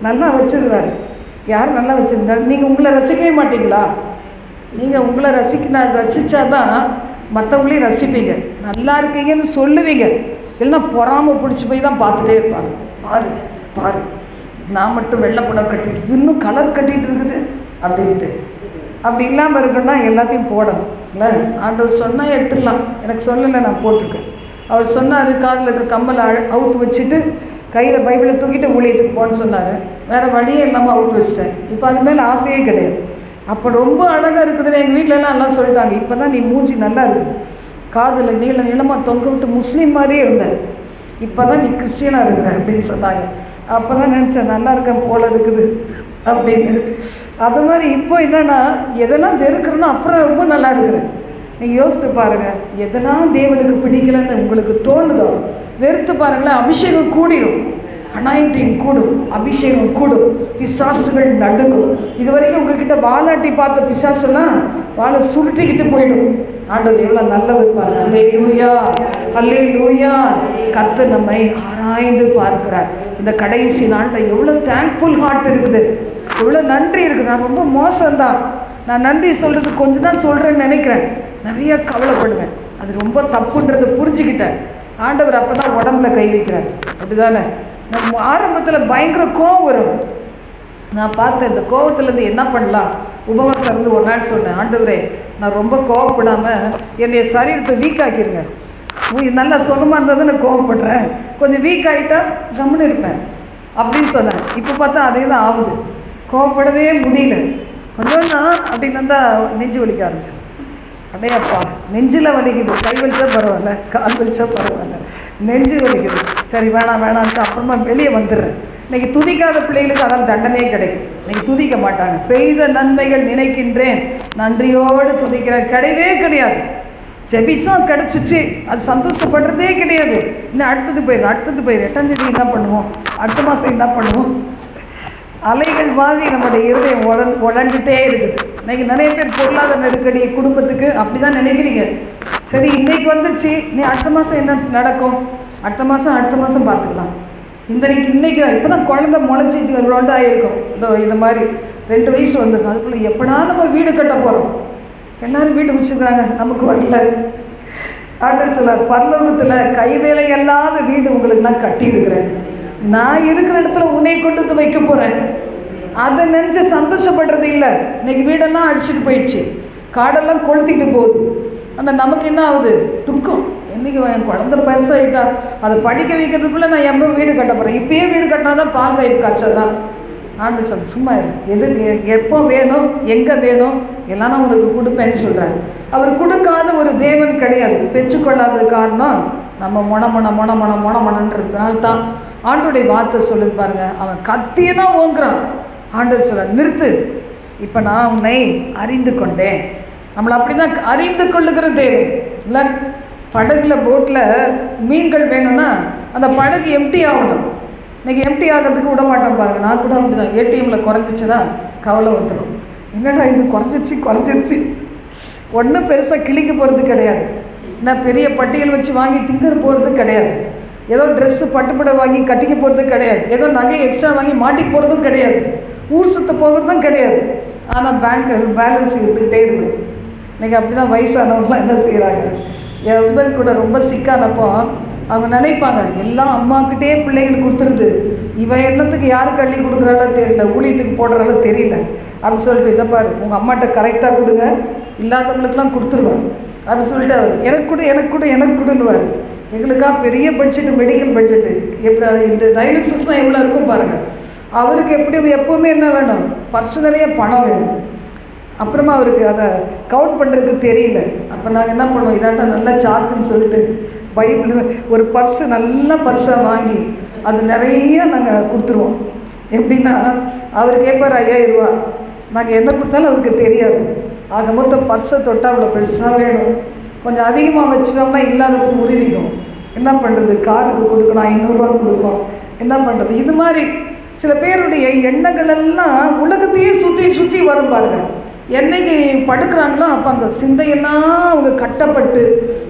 நல்லா வச்சுருக்கிறாரு. யார் நல்லா வச்சுருந்தாரு? நீங்கள் உங்களை ரசிக்கவே மாட்டீங்களா? நீங்கள் உங்களை ரசித்தாதான் மற்றவங்களையும் ரசிப்பீங்க, நல்லா இருக்கீங்கன்னு சொல்லுவீங்க. இல்லைன்னா பொறாமல் பிடிச்சி போய் தான் பார்த்துட்டே இருப்பாங்க. பாரு நான் மட்டும் வெள்ளை புடவை கட்டிட்டு இன்னும் கலர் கட்டிகிட்டு இருக்குது அப்படின்ட்டு. அப்படி இல்லாமல் இருக்குன்னா எல்லாத்தையும் போடணும் இல்லை. ஆண்டவர் சொன்னால் எடுத்துடலாம், எனக்கு சொல்லலை, நான் போட்டிருக்கேன். அவர் சொன்னார், காதில் இருக்க கம்மலை அவுத்து வச்சுட்டு கையில் பைபிளை தூக்கிட்டு ஊழியத்துக்கு போன்னு சொன்னார். வேறு வழியே இல்லாமல் அவுத்து வச்சிட்டேன். இப்போ அது மேலே ஆசையே கிடையாது. அப்போ ரொம்ப அழகாக இருக்குதுன்னு எங்கள் வீட்டிலலாம் எல்லாம் சொல்லிட்டாங்க. இப்போ தான் நீ மூஞ்சி நல்லா இருக்குது, காதில் நீளமாக தொங்க விட்டு முஸ்லீம் மாதிரியே இருந்தேன், இப்போ தான் நீ கிறிஸ்டியனாக இருக்கிற அப்படின்னு சொன்னாங்க. அப்போ தான் நினச்சேன், நல்லா இருக்கேன் போல இருக்குது அப்படின்னு. அது மாதிரி இப்போ என்னென்னா எதெல்லாம் வெறுக்கிறேன்னா அப்புறம் ரொம்ப நல்லா இருக்கிறேன். நீங்கள் யோசித்து பாருங்கள், எதெல்லாம் தேவனுக்கு பிடிக்கலன்னு உங்களுக்கு தோணுதோ வெறுத்து பாருங்களேன், அபிஷேகம் கூடிடும், அனாயிண்டிங் கூடும், அபிஷேகம் கூடும், பிசாசுகள் நடுங்கும். இது வரைக்கும் உங்ககிட்ட வாலாட்டி பார்த்த பிசாசெல்லாம் வாழை சுருட்டிக்கிட்டு போயிடும். ஆண்டவர் எவ்வளோ நல்லவர் பாருங்க. அல்லேலூயா, அல்லேலூயா. கர்த்தர் நம்மை ஆராய்ந்து பார்க்கிறார். இந்த கடைசி நாளில் எவ்வளோ தேங்க்ஃபுல் ஹார்ட் இருக்குது, எவ்வளோ நன்றி இருக்குது. நான் ரொம்ப மோசம்தான், நான் நன்றி சொல்கிறது கொஞ்சம் தான் சொல்கிறேன்னு நினைக்கிறேன், நிறைய கவலைப்படுவேன். அது ரொம்ப தப்புன்றதை புரிஞ்சுக்கிட்டேன். ஆண்டவர் அப்போ தான் உடம்புல கை வைக்கிறார். அப்படிதானே? நம்ம ஆரம்பத்தில் பயங்கர கோவம் வரும். நான் பார்த்தேன், இந்த கோவத்துலேருந்து என்ன பண்ணலாம். உபவாசம் இருந்து ஒரு நாள் சொன்னேன், ஆண்டவரே நான் ரொம்ப கோவப்படாமல் என்னுடைய சரீரத்தை வீக் ஆக்கிடுங்க. நல்லா சுகமாக இருந்தது நான் கோவப்படுறேன், கொஞ்சம் வீக் ஆகிட்டா கம்முன்னு இருப்பேன் அப்படின்னு சொன்னேன். இப்போ பார்த்தா அதே தான் ஆகுது, கோவப்படவே முடியல. கொஞ்சம்னா அப்படின்னு வந்தால் நெஞ்சு வலிக்க ஆரம்பிச்சு. அடையப்பா நெஞ்சில் வலிக்குது, கை வலிச்சா பரவாயில்ல, கால் வலிச்சா பரவாயில்ல, நெஞ்சு வலிக்குது. சரி வேணான்ட்டு அப்புறமா வெளியே வந்துடுறேன். இன்றைக்கி துதிக்காத பிள்ளைகளுக்கு அதான் தண்டனையே கிடைக்கும். இன்றைக்கி துதிக்க மாட்டாங்க. செய்த நன்மைகள் நினைக்கின்றேன், நன்றியோடு துதிக்கிறேன், கிடையவே கிடையாது. ஜெபிச்சும் கிடச்சிச்சு, அது சந்தோஷப்படுறதே கிடையாது. இன்னும் அடுத்தது போயிடும். 8ஆம் தேதி என்ன பண்ணுவோம், அடுத்த மாதம் என்ன பண்ணுவோம். அலைகள் மாதிரி நம்முடைய இருதயம் உழந்துட்டே இருக்குது. இன்றைக்கி நிறைய பேர் பொருளாதார நெருக்கடி குடும்பத்துக்கு அப்படி தான் நினைக்கிறீங்க. சரி இன்னைக்கு வந்துருச்சு, நீ அடுத்த மாதம் என்ன நடக்கும், அடுத்த மாதம் பார்த்துக்கலாம். இன்னைக்கு இப்போ தான் குழந்தை முளைச்சிச்சு இவ்வளோண்டு ஆகிருக்கும். இந்த மாதிரி 2 வயசு வந்துருக்கும். அதுக்குள்ளே எப்படா நம்ம வீடு கட்ட போகிறோம்? எல்லோரும் வீடு வச்சுருக்காங்க, நமக்கு வரல. ஆண்டவர் சொல்ல, பரலோகத்தில் கைவேலை அல்லாத வீடு உங்களுக்கு நான் கட்டியிருக்கிறேன். நான் இருக்கிற இடத்துல உன்னை கொண்டு வந்து வைக்க போகிறேன். அதை நினச்சி சந்தோஷப்படுறது இல்லை. இன்றைக்கி வீடெல்லாம் அடிச்சுட்டு போயிடுச்சு, காடெல்லாம் கொளுத்திட்டு போகுது. ஆனால் நமக்கு என்ன ஆகுது? துக்கம். என்றைக்கு என் குழந்தை பெருசாகிட்டா அதை படிக்க வைக்கிறதுக்குள்ளே நான் எப்போ வீடு கட்ட போகிறேன்? இப்போயே வீடு கட்டினா தான் பால் காய்ப்பு காய்ச்சல் தான். ஆண்டு சொல்ல, சும்மா எப்போ வேணும், எங்கே வேணும் எல்லாம் நான் உங்களுக்கு கொடுப்பேன்னு சொல்கிறார். அவர் கொடுக்காத ஒரு தேவன் கிடையாது. பெற்றுக்கொள்ளாத காரணம் நம்ம மொணன்றதுனால தான். ஆண்டோடைய வார்த்தை சொல்லுது பாருங்க, அவன் கத்தியை தான் ஓங்குறான். ஆண்டவர் சொல்ல, நிறுத்து, இப்போ நான் உன்னை அறிந்து கொண்டேன். நம்மளை அப்படி தான் அறிந்து கொள்ளுகிற தேவன் இல்லை. படகுல போட்டில் மீன்கள் வேணும்னா அந்த படகு எம்டி ஆகணும். இன்றைக்கி எம்டி ஆகிறதுக்கு விட மாட்டோம் பாருங்கள். நான் கூட அப்படி தான். ஏடிஎம்மில் குறைஞ்சிச்சுன்னா கவலை வந்துடும். என்னடா இது குறைஞ்சிருச்சு. ஒன்றும் பெருசாக கிளிக்க போகிறது கிடையாது. என்ன பெரிய பட்டியல் வச்சு வாங்கி திங்கர் போகிறது கிடையாது. ஏதோ ட்ரெஸ்ஸு பட்டுப்படை வாங்கி கட்டிக்க போகிறது கிடையாது. ஏதோ நகை எக்ஸ்ட்ரா வாங்கி மாட்டிக்க போகிறதும் கிடையாது. ஊர் சுற்ற போகிறதும் கிடையாது. ஆனால் பேலன்ஸ் எடுத்துக்கிட்டே இருக்கணும். இன்றைக்கி அப்படி தான் வயசானவங்களாம் என்ன செய்கிறாங்க. என் ஹஸ்பண்ட் கூட ரொம்ப சிக்கானப்போ அவங்க நினைப்பாங்க, எல்லாம் அம்மாக்கிட்டே பிள்ளைகளுக்கு கொடுத்துருது, இவன் என்னத்துக்கு யாருக்கு அள்ளி கொடுக்குறாலோ தெரியல, ஊழியத்துக்கு போடுறாலோ தெரியல அப்படின்னு சொல்லிட்டு, இதை பாரு உங்கள் அம்மாட்ட கரெக்டாக கொடுங்க, இல்லாதவங்களுக்கெல்லாம் கொடுத்துருவார் அப்படின்னு சொல்லிட்டு அவர் எனக்கு கொடுன்னுவார். எங்களுக்காக பெரிய பட்ஜெட்டு, மெடிக்கல் பட்ஜெட்டு. எப்படி இந்த டயாலிசிஸ்லாம் எவ்வளோ இருக்கும் பாருங்கள். அவருக்கு எப்போவுமே என்ன வேணும்? பர்ஸ் நிறைய பணம் வேணும். அப்புறமா அவருக்கு அதை கவுண்ட் பண்ணுறதுக்கு தெரியல. அப்போ நாங்கள் என்ன பண்ணுவோம், இதாண்டா நல்லா சாக்குன்னு சொல்லிட்டு பைபிள் ஒரு பர்ஸு நல்ல பர்ஸாக வாங்கி அது நிறைய நாங்கள் கொடுத்துருவோம். எப்படின்னா அவர் கேட்பார் 5000 ரூபா, நாங்கள் என்ன கொடுத்தாலும் அவருக்கு தெரியாது. ஆக மொத்தம் பர்ஸை தொட்டால் அவ்வளோ பெருசாக வேணும். கொஞ்சம் அதிகமாக வச்சுட்டோம்னா இல்லாததுக்கு உருவிக்கும். என்ன பண்ணுறது? காருக்கு கொடுக்கணும், 500 ரூபா கொடுக்கும். என்ன பண்ணுறது? இது மாதிரி சில பேருடைய எண்ணங்கள் எல்லாம் உலகத்தையே சுற்றி வரும் பாருங்கள். என்னைக்கு படுக்கிறாங்களோ அப்போ அந்த சிந்தையெல்லாம் அவங்க கட்டப்பட்டு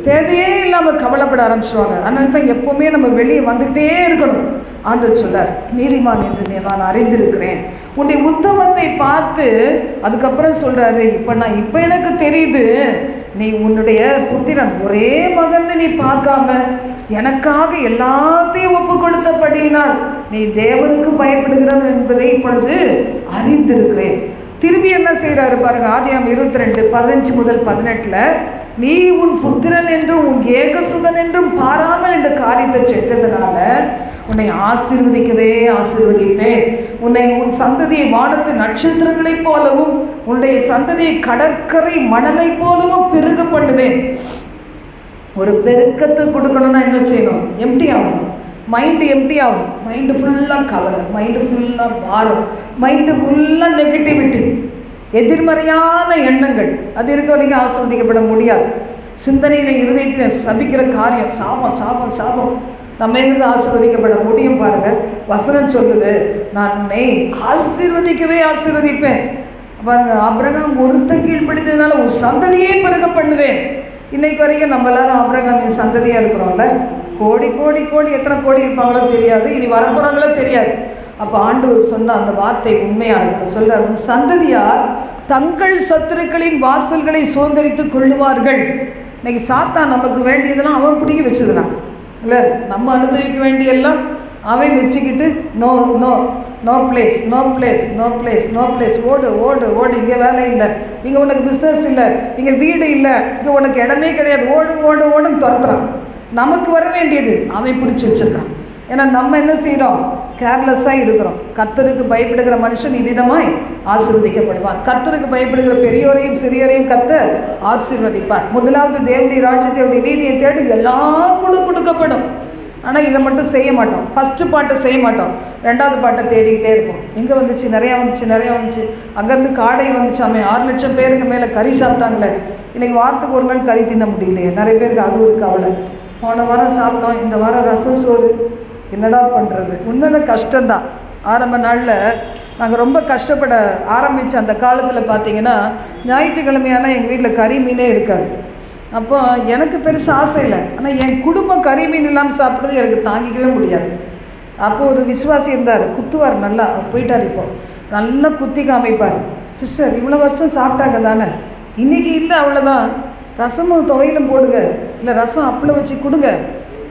தேவையே இல்லாமல் கவலைப்பட ஆரம்பிச்சிடுவாங்க. அதனால தான் எப்போவுமே நம்ம வெளியே வந்துகிட்டே இருக்கணும். ஆண்டவர் சொல்றார், நீதிமான் என்று நான் அறிந்திருக்கிறேன். உன்னுடைய உத்தமத்தை பார்த்து அதுக்கப்புறம் சொல்கிறாரு, இப்போ எனக்கு தெரியுது, நீ உன்னுடைய புத்திரன் ஒரே மகன் நீ பார்க்காம எனக்காக எல்லாத்தையும் ஒப்பு கொடுத்தபடியினால் நீ தேவனுக்கு பயப்படுகிறவன் என்பதை இப்பொழுது அறிந்திருக்கிறேன். திரும்பி என்ன செய்கிறாரு பாருங்க, ஆதியாகமம் 22:15-18 நீ உன் புத்திரன் என்றும் உன் ஏகசுதன் என்றும் பாராமல் இந்த காரியத்தை செஞ்சதுனால உன்னை ஆசீர்வதிக்கவே ஆசீர்வதிப்பேன். உன் சந்ததியை வானத்து நட்சத்திரங்களைப் போலவும் உன்னுடைய சந்ததியை கடற்கரை மணலை போலவும் பெருக பண்ணுவேன். ஒரு பெருக்கத்தை கொடுக்கணும்னா என்ன செய்யணும்? எம்டி ஆகணும். மைண்டு எம்டி ஆகும். மைண்டு ஃபுல்லாக கவலை, மைண்டு ஃபுல்லாக பாரம், மைண்டு ஃபுல்லாக நெகட்டிவிட்டி, எதிர்மறையான எண்ணங்கள். அது இருக்க வரைக்கும் ஆசீர்வதிக்கப்பட முடியாது. சிந்தனையில் இருதயத்தில் சபிக்கிற காரியம் சாபம். நம்ம எங்கிருந்து ஆசீர்வதிக்கப்பட முடியும் பாருங்கள். வசனம் சொல்லுது, நான் உன்னை ஆசீர்வதிக்கவே ஆசீர்வதிப்பேன். பாருங்க, ஆபிரகாம் ஒருத்தன் கீழ்ப்படுத்ததுனால உன் சந்ததியே பெருக பண்ணுவேன். இன்னைக்கு வரைக்கும் நம்ம எல்லாரும் ஆபிரகாமின் சந்ததியாக இருக்கிறோம்ல. கோடி எத்தனை கோடி இருப்பாங்களோ தெரியாது, இனி வரப்போகிறாங்களோ தெரியாது. அப்போ ஆண்டவர் சொன்ன அந்த வார்த்தை உண்மையானது. சொல்கிறார், உன் சந்ததியார் தங்கள் சத்துருக்களின் வாசல்களை சுதந்திரித்து கொள்ளுவார்கள். இன்னைக்கு சாத்தான் நமக்கு வேண்டியதெல்லாம் அவன் பிடிக்க வச்சதுதான் இல்லை, நம்ம அனுபவிக்க வேண்டியெல்லாம் அவன் வச்சுக்கிட்டு no no no place no place no place no place, ஓடு ஓடு ஓடு, இங்கே வேலை இல்லை, இங்கே உனக்கு பிஸ்னஸ் இல்லை, இங்கே வீடு இல்லை, இங்கே உனக்கு இடமே கிடையாது, ஓடு ஓடு ஓடுன்னு துரத்துறான். நமக்கு வர வேண்டியது அவன் பிடிச்சி வச்சுருக்கான். ஏன்னா நம்ம என்ன செய்கிறோம்? கேர்லெஸ்ஸாக இருக்கிறோம். கர்த்தருக்கு பயப்படுகிற மனுஷன் இவ்விதமாய் ஆசீர்வதிக்கப்படுவான். கர்த்தருக்கு பயப்படுகிற பெரியோரையும் சிறியோரையும் கர்த்தர் ஆசீர்வதிப்பார். முதலாவது தேவனுடைய ராஜ்யத்தை நீதியை தேடி எல்லாம் கொடுக்கப்படும். ஆனால் இதை மட்டும் செய்ய மாட்டோம். ஃபஸ்ட்டு பாட்டை செய்ய மாட்டோம், 2வது பாட்டை தேடிக்கிட்டே இருப்போம். எங்கே வந்துச்சு? நிறையா வந்துச்சு. அங்கேருந்து காடை வந்துச்சாமே, 6 லட்சம் பேருக்கு மேலே கறி சாப்பிட்டாங்களே. இன்றைக்கி வாரத்துக்கு ஒரு நாள் கறி தின்ன முடியலையே. நிறைய பேருக்கு அது ஒரு கவலை. போன வாரம் சாப்பிட்டோம், இந்த வாரம் ரசம் சோறு, என்னடா பண்ணுறது? உண்மைதான் கஷ்டம்தான். ஆரம்ப நாளில் நாங்கள் ரொம்ப கஷ்டப்பட ஆரம்பித்த அந்த காலத்தில் பார்த்திங்கன்னா ஞாயிற்றுக்கிழமையான எங்கள் வீட்டில் கறி மீனே இருக்காது. அப்போ எனக்கு பெருசாக ஆசை இல்லை, ஆனால் என் குடும்பம் கறி மீன் இல்லாமல் சாப்பிட்றது எனக்கு தாங்கிக்கவே முடியாது. அப்போது ஒரு விசுவாசி இருந்தார், குத்துவார் நல்லா, போயிட்டார். இப்போ நல்லா குத்தி காமிப்பார். சிஸ்டர் இவ்வளோ வருஷம் சாப்பிட்டாங்க தானே, இன்றைக்கி இல்லை அவ்வளோதான், ரசமும் துவையிலும் போடுங்க, இல்லை ரசம் அப்பளம் வச்சு கொடுங்க.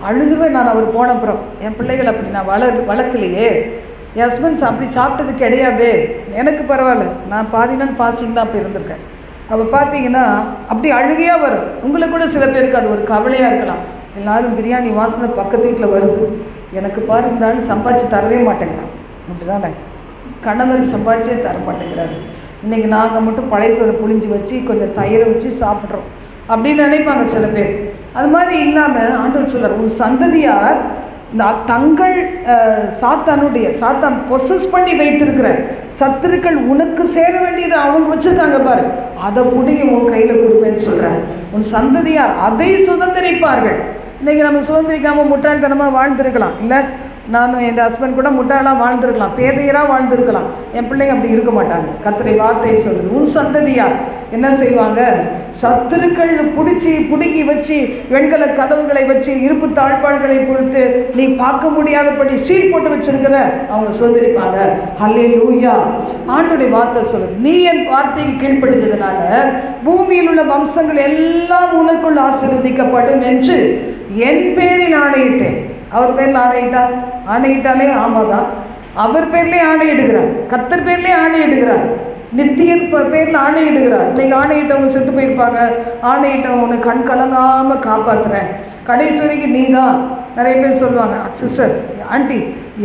அழுதுவேன் நான் அவர் போனப்புறம். என் பிள்ளைகள் அப்படி நான் வளர்க்கலையே, என் ஹஸ்பண்ட்ஸ் அப்படி சாப்பிட்டது கிடையாது, எனக்கு பரவாயில்ல, நான் பாதி நாள் ஃபாஸ்டிங் தான் இப்போ இருந்திருக்கேன். அப்போ பார்த்தீங்கன்னா அப்படி அழுகையாக வரும். உங்களுக்கு கூட சில பேருக்கு அது ஒரு கவலையாக இருக்கலாம். எல்லோரும் பிரியாணி வாசனை பக்கத்து வீட்டில் வருது, எனக்கு பாரு இந்த ஆள் சம்பாதிச்சு தரவே மாட்டேங்கிறான், அப்படி தானே கணவர் சம்பாதிச்சே தர மாட்டேங்கிறாரு, இன்றைக்கி நாங்கள் மட்டும் பழைய சோறு புளிஞ்சு வச்சு கொஞ்சம் தயிரை வச்சு சாப்பிட்றோம் அப்படின்னு நினைப்பாங்க சில பேர். அது மாதிரி இல்லாமல் ஆண்டவர் சொல்கிறார், உன் சந்ததியார் தங்கள் சாத்தான் பொசஸ் பண்ணி வைத்திருக்கிற சத்துருக்கள் உனக்கு சேர வேண்டியது அவங்க வச்சுருக்காங்க பாரு, அதை பிடிங்கி உன் கையில் கொடுப்பேன்னு சொல்கிறார். உன் சந்ததியார் அதை சுதந்திரிப்பார்கள். இன்றைக்கி நம்ம சுதந்திரிக்காமல் முட்டாள்தனமாக வாழ்ந்துருக்கலாம், இல்லை நானும் என் ஹஸ்பண்ட் கூட முட்டாளாக வாழ்ந்துருக்கலாம், பேதையராக வாழ்ந்துருக்கலாம். என் பிள்ளைங்க அப்படி இருக்க மாட்டாங்க. கர்த்தருடைய வார்த்தையை சொல்லுது, உன் சந்ததியார் என்ன செய்வாங்க, சத்துருக்கள் பிடுங்கி வச்சு வெண்கல கதவுகளை வச்சு இருப்பு தாழ்பாள்களை பொறுத்து நீ பார்க்க முடியாதபடி சீல் போட்டு வச்சிருக்கிறத அவங்க சுதந்திரிப்பாங்க. ஹல்லேலூயா. ஆண்டவருடைய வார்த்தை சொல்லுது, நீ என் வார்த்தைக்கு கீழ்ப்படுத்ததுனால பூமியில் உள்ள வம்சங்கள் எல்லாம் உனக்குள் ஆசீர்வதிக்கப்படும் என்று என் பேரில் ஆணையிட்டேன். அவர் பேரில் ஆணையிட்டாலே ஆமாதான், அவர் பேர்லேயே ஆணையிடுகிறார், கர்த்தர் பேர்லேயே ஆணையிடுகிறார், நித்தியன் பேரில் ஆணையிடுகிறார். இன்றைக்கி ஆணையிட்டவங்க செத்து போயிருப்பாங்க, ஆணையிட்டவங்க உன்னை கண் கலங்காமல் காப்பாற்றுறேன், கடைசி வரைக்கும் நீ தான். நிறைய பேர் சொல்லுவாங்க, சிஸ்டர் ஆண்டி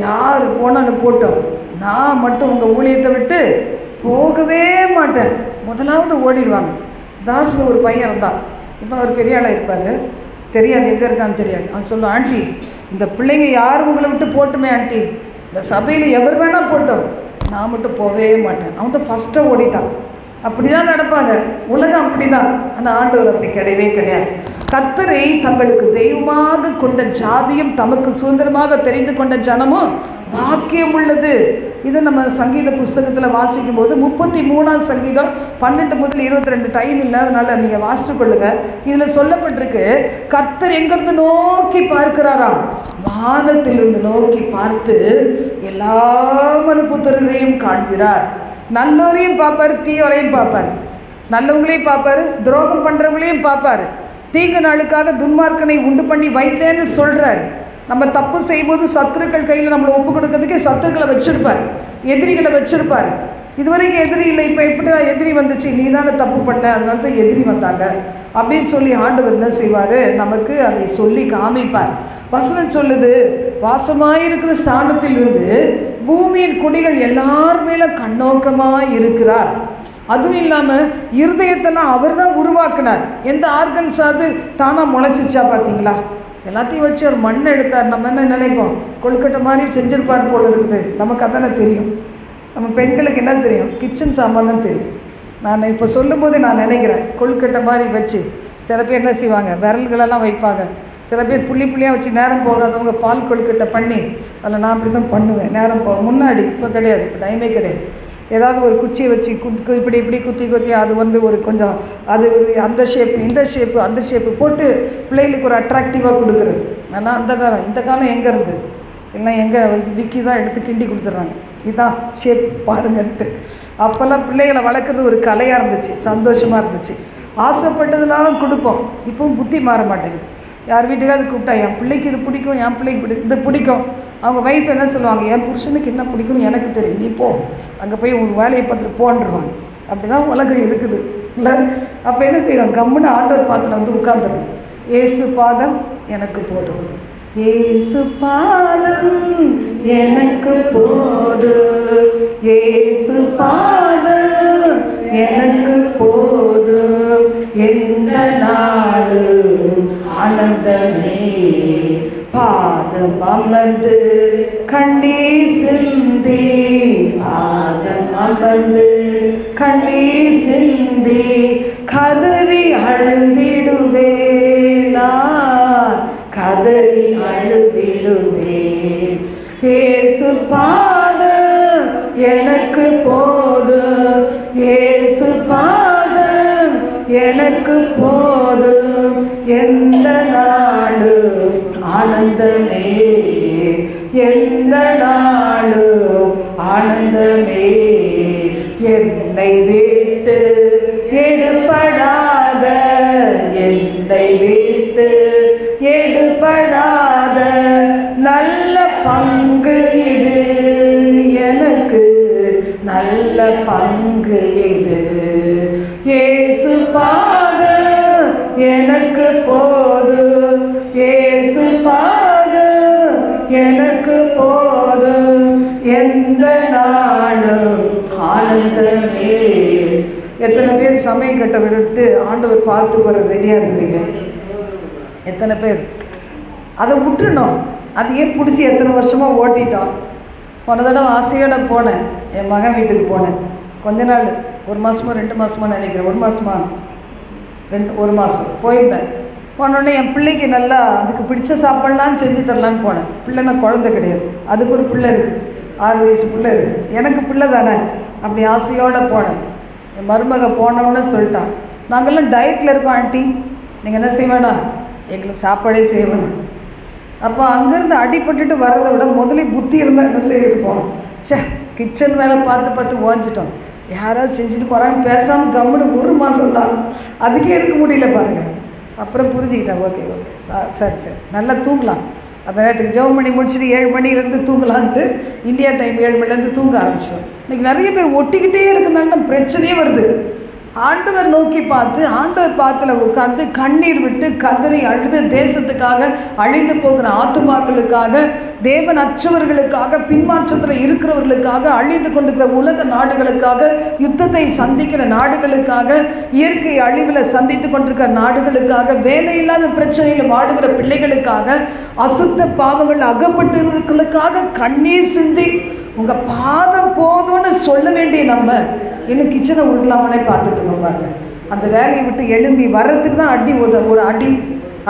யார் போனாலும் போட்டோம், நான் மட்டும் உங்கள் ஊழியத்தை விட்டு போகவே மாட்டேன், முதலாவது ஓடிடுவாங்க. தாஸில் ஒரு பையன் இருந்தான், இப்போ அவர் பெரிய ஆளாக இருப்பார், தெரியாது எங்கே இருக்கான்னு தெரியாது. அவன் சொல்லுவான், ஆண்டி இந்த பிள்ளைங்க யார் உங்களை விட்டு போட்டுமே ஆண்டி, இந்த சபையில் எவர் வேணால் போட்டோம், நான் மட்டும் போகவே மாட்டேன். அவன் தான் ஃபஸ்ட்டாக ஓடிட்டான். அப்படி தான் நடப்பாங்க, உலகம் அப்படி தான். ஆனால் ஆண்டவர் அப்படி கிடையவே கிடையாது. கர்த்தரை தங்களுக்கு தெய்வமாக கொண்ட ஜாதியும் தமக்கு சுதந்திரமாக தெரிந்து கொண்ட ஜனமும் பாக்கியம் உள்ளது. இதை நம்ம சங்கீத புஸ்தகத்தில் வாசிக்கும் போது 33ஆம் சங்கீதம் 12 முதல் 22 டைம் இல்லை, அதனால் நீங்கள் வாசித்து கொள்ளுங்கள். இதில் சொல்லப்பட்டிருக்கு, கர்த்தர் எங்கிருந்து நோக்கி பார்க்கிறாரா, வானத்திலிருந்து நோக்கி பார்த்து எல்லா மனுபுத்திரரையும் காண்கிறார். நல்லோரையும் பார்ப்பார், தீயோரையும் பார்ப்பார், நல்லவங்களையும் பார்ப்பார், துரோகம் பண்ணுறவங்களையும் பார்ப்பார். தீங்கு நாளுக்காக துன்மார்க்கனை உண்டு பண்ணி வைத்தேன்னு சொல்கிறார். நம்ம தப்பு செய்யும்போது சத்துருக்கள் கையில் நம்மளை ஒப்பு கொடுக்கறதுக்கே சத்துருக்களை வச்சுருப்பார், எதிரிகளை வச்சுருப்பார். இதுவரைக்கும் எதிரி இல்லை, இப்போ எப்படி எதிரி வந்துச்சு, நீ தானே தப்பு பண்ண, அதனால தான் எதிரி வந்தாங்க அப்படின்னு சொல்லி ஆண்டவர் என்ன செய்வார், நமக்கு அதை சொல்லி காமிப்பார். வசனம் சொல்லுது, வாசமாயிருக்கிற ஸ்தானத்திலிருந்து பூமியின் குடிகள் எல்லார் மேலே கண்ணோக்கமாக இருக்கிறார். அதுவும் இல்லாமல் இருதயத்தெல்லாம் அவர் தான் உருவாக்குனார். எந்த ஆர்கன்ஸ் அது தானாக முளைச்சிச்சா பார்த்தீங்களா, எல்லாத்தையும் வச்சு ஒரு மண்ணை எடுத்தார். நம்ம என்ன நினைப்போம், கொழுக்கட்டை மாதிரி செஞ்சிருப்பார் போல இருக்குது, நமக்கு அதானே தெரியும். நம்ம பெண்களுக்கு என்ன தெரியும், கிச்சன் சாமான் தான் தெரியும். நான் இப்போ சொல்லும்போது நான் நினைக்கிறேன், கொழுக்கட்டை மாதிரி வச்சு சில பேர் என்ன செய்வாங்க, விரல்களெல்லாம் வைப்பாங்க, சில பேர் புள்ளியாக வச்சு நேரம் போகாதவங்க பால் கொழுக்கட்டை பண்ணி, அதில் நான் அப்படி தான் பண்ணுவேன், நேரம் முன்னாடி. இப்போ கிடையாது, இப்போ டைமே கிடையாது. ஏதாவது ஒரு குச்சியை வச்சு இப்படி குத்தி அது ஒரு கொஞ்சம் அது அந்த ஷேப்பு இந்த ஷேப்பு அந்த ஷேப்பு போட்டு பிள்ளைகளுக்கு ஒரு அட்ராக்டிவாக கொடுக்குறது. ஆனால் அந்த காலம், இந்த காலம் எங்கே இருந்து எல்லாம் எங்கே விக்கி தான் எடுத்து கிண்டி கொடுத்துட்றாங்க, இதுதான் ஷேப் பாருங்கன்ட்டு. அப்போல்லாம் பிள்ளைகளை வளர்க்குறது ஒரு கலையாக இருந்துச்சு, சந்தோஷமாக இருந்துச்சு, ஆசைப்பட்டதெல்லாம் கொடுப்போம். இப்போவும் புத்தி மாற மாட்டேங்குது. யார் வீட்டுக்காவது கூப்பிட்டா என் பிள்ளைக்கு இது பிடிக்கும், என் பிள்ளைக்கு இது பிடிக்கும், அவங்க வைஃப் என்ன சொல்லுவாங்க, என் புருஷனுக்கு என்ன பிடிக்கும்னு எனக்கு தெரியும், நீ போ அங்கே போய் உங்கள் வேலையை பார்த்துட்டு போன்றுவாங்க. அப்படி தான் உலகம் இருக்குது இல்லை. அப்போ என்ன செய்யணும், கம்முன்னு ஆண்டவர் பாத்தில் வந்து உட்காந்துடணும். ஏசு பாதம் எனக்கு போதும், ஏசு பாதம் எனக்கு போது, ஏசு பாதம் எனக்கு போது, எந்த நாடு ஆனந்தமே பாதம் அமர்ந்து கண்ணீர் சிந்தி, பாதம் அமர்ந்து கண்ணீர் சிந்தி கதறி அழுதிடுவே, நான் கதறி அழுதிடுவே. ஏசு பாதம் எனக்கு போதும், ஏசு பாதம் எனக்கு போதும், எந்த நாடு ஆனந்தமே, எந்த நாடு ஆனந்தமே. என்னை விட்டு எடுபடாத, என்னை விட்டு எடுபடாத நல்ல பங்கு இது எனக்கு, நல்ல பங்கு இது. இயேசு பாத எனக்கு போது, இயேசு பாத எனக்கு போது. எந்த நாளும் ஆனந்தமே. எத்தனை பேர் சமயக்கட்டை விட்டு ஆண்டவர் பார்த்து வர ரெடியாக இருக்கிறீங்க? எத்தனை பேர் அதை விட்டுருணும்? அதையே பிடிச்சி எத்தனை வருஷமாக ஓட்டிட்டோம். போன தடவை ஆசையோட போனேன், என் மகன் வீட்டுக்கு போனேன். கொஞ்ச நாள், 1 மாதமோ 2 மாதமோ நினைக்கிறேன், 1 மாதமா 1 மாதம் போயிருந்தேன். போனோடனே என் பிள்ளைக்கு நல்லா அதுக்கு பிடிச்ச சாப்பாடெலாம் செஞ்சு தரலான்னு போனேன். பிள்ளைன்னா குழந்தை கிடையாது, அதுக்கு ஒரு பிள்ளை இருக்குது, 6 வயசு பிள்ளை இருக்குது. எனக்கு பிள்ளை தானே, அப்படி ஆசையோடு போனேன். என் மருமக போனோன்னு சொல்லிட்டான், நாங்கள்லாம் டயட்டில் இருக்கோம் ஆண்டி, நீங்கள் என்ன செய்வேண்ணா, எங்களுக்கு சாப்பாடே செய்வேண்ணா. அப்போ அங்கேருந்து அடிபட்டுட்டு வர்றதை விட முதலே புத்தி இருந்தால் என்ன செய்திருப்போம். கிச்சன் வேலை பார்த்து ஓஞ்சிட்டோம். யாராவது செஞ்சுட்டு போகிறாங்க, பேசாமல் கம்முன்னு 1 மாதம்தான், அதுக்கே இருக்க முடியல பாருங்கள். அப்புறம் புரிஞ்சுக்கிட்டேன், ஓகே சரி நல்லா தூங்கலாம். அந்த நேரத்துக்கு ஜெபம் பண்ணி முடிச்சுட்டு 7 மணிலேருந்து தூங்கலான்ட்டு, இந்தியா டைம் 7 மணிலேருந்து தூங்க ஆரம்பிச்சிடும். இன்றைக்கி நிறைய பேர் ஒட்டிக்கிட்டே இருக்கிறதுனால தான் பிரச்சனையே வருது. ஆண்டவர் நோக்கி பார்த்து, ஆண்டவர் பாத்துல உட்கார்ந்து கண்ணீர் விட்டு கதறி அழுது, தேசத்துக்காக, அழிந்து போகிற ஆத்துமாக்களுக்காக, தேவன் அற்றவர்களுக்காக, பின்மாற்றத்தில் இருக்கிறவர்களுக்காக, அழிந்து கொண்டிருக்கிற உலக நாடுகளுக்காக, யுத்தத்தை சந்திக்கிற நாடுகளுக்காக, இயற்கை அழிவில் சந்தித்து கொண்டிருக்கிற நாடுகளுக்காக, வேலையில்லாத பிரச்சனையில் வாடுகிற பிள்ளைகளுக்காக, அசுத்த பாவங்கள் அகப்பட்டவர்களுக்காக கண்ணீர் சிந்தி உங்கள் பாதம் போதும்னு சொல்ல வேண்டிய நம்ம இன்னும் கிச்சனை உருட்டலாமனே பார்த்துட்டு இருக்கோம் பாருங்க. அந்த வேலையை விட்டு எழும்பி வர்றதுக்கு தான் அடி ஒரு அடி.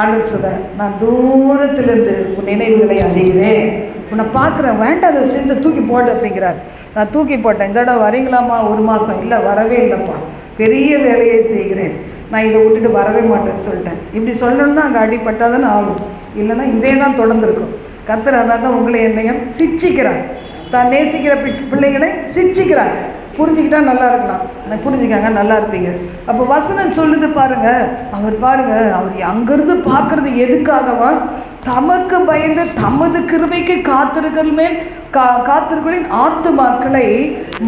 ஆண்டவர் சொல்ற, நான் தூரத்திலிருந்து உன் நினைவுகளை அறிகிறேன், உன்னை பார்க்குறேன், வேண்டாம் அதை சேர்ந்து தூக்கி போட்டு அப்படிங்கிறார். நான் தூக்கி போட்டேன். இந்த இடம் வரீங்களாம்மா? 1 மாதம் இல்லை, வரவே இல்லைப்பா, பெரிய வேலையை செய்கிறேன், நான் இதை விட்டுட்டு வரவே மாட்டேன்னு சொல்லிட்டேன். இப்படி சொல்லணும்னா அங்கே அடிப்பட்டால் தானே ஆகும், இல்லைன்னா இதே தான் தொடர்ந்துருக்கும். கர்த்தர் அதனால தான் உங்களை என்னையும் சிட்சிக்கிறார், தான் நேசிக்கிற பிள்ளைகளை சிட்சிக்கிறார். புரிஞ்சுக்கிட்டா நல்லா இருக்கலாம், நான் புரிஞ்சுக்காங்க நல்லா இருப்பீங்க. அப்போ வசனம் சொல்லுது பாருங்க, அவர் அங்கிருந்து பார்க்கறது எதுக்காகவா? தமக்கு பயந்து தமது கிருபைக்கு காத்திருக்கிறேன் ஆத்துமாக்களை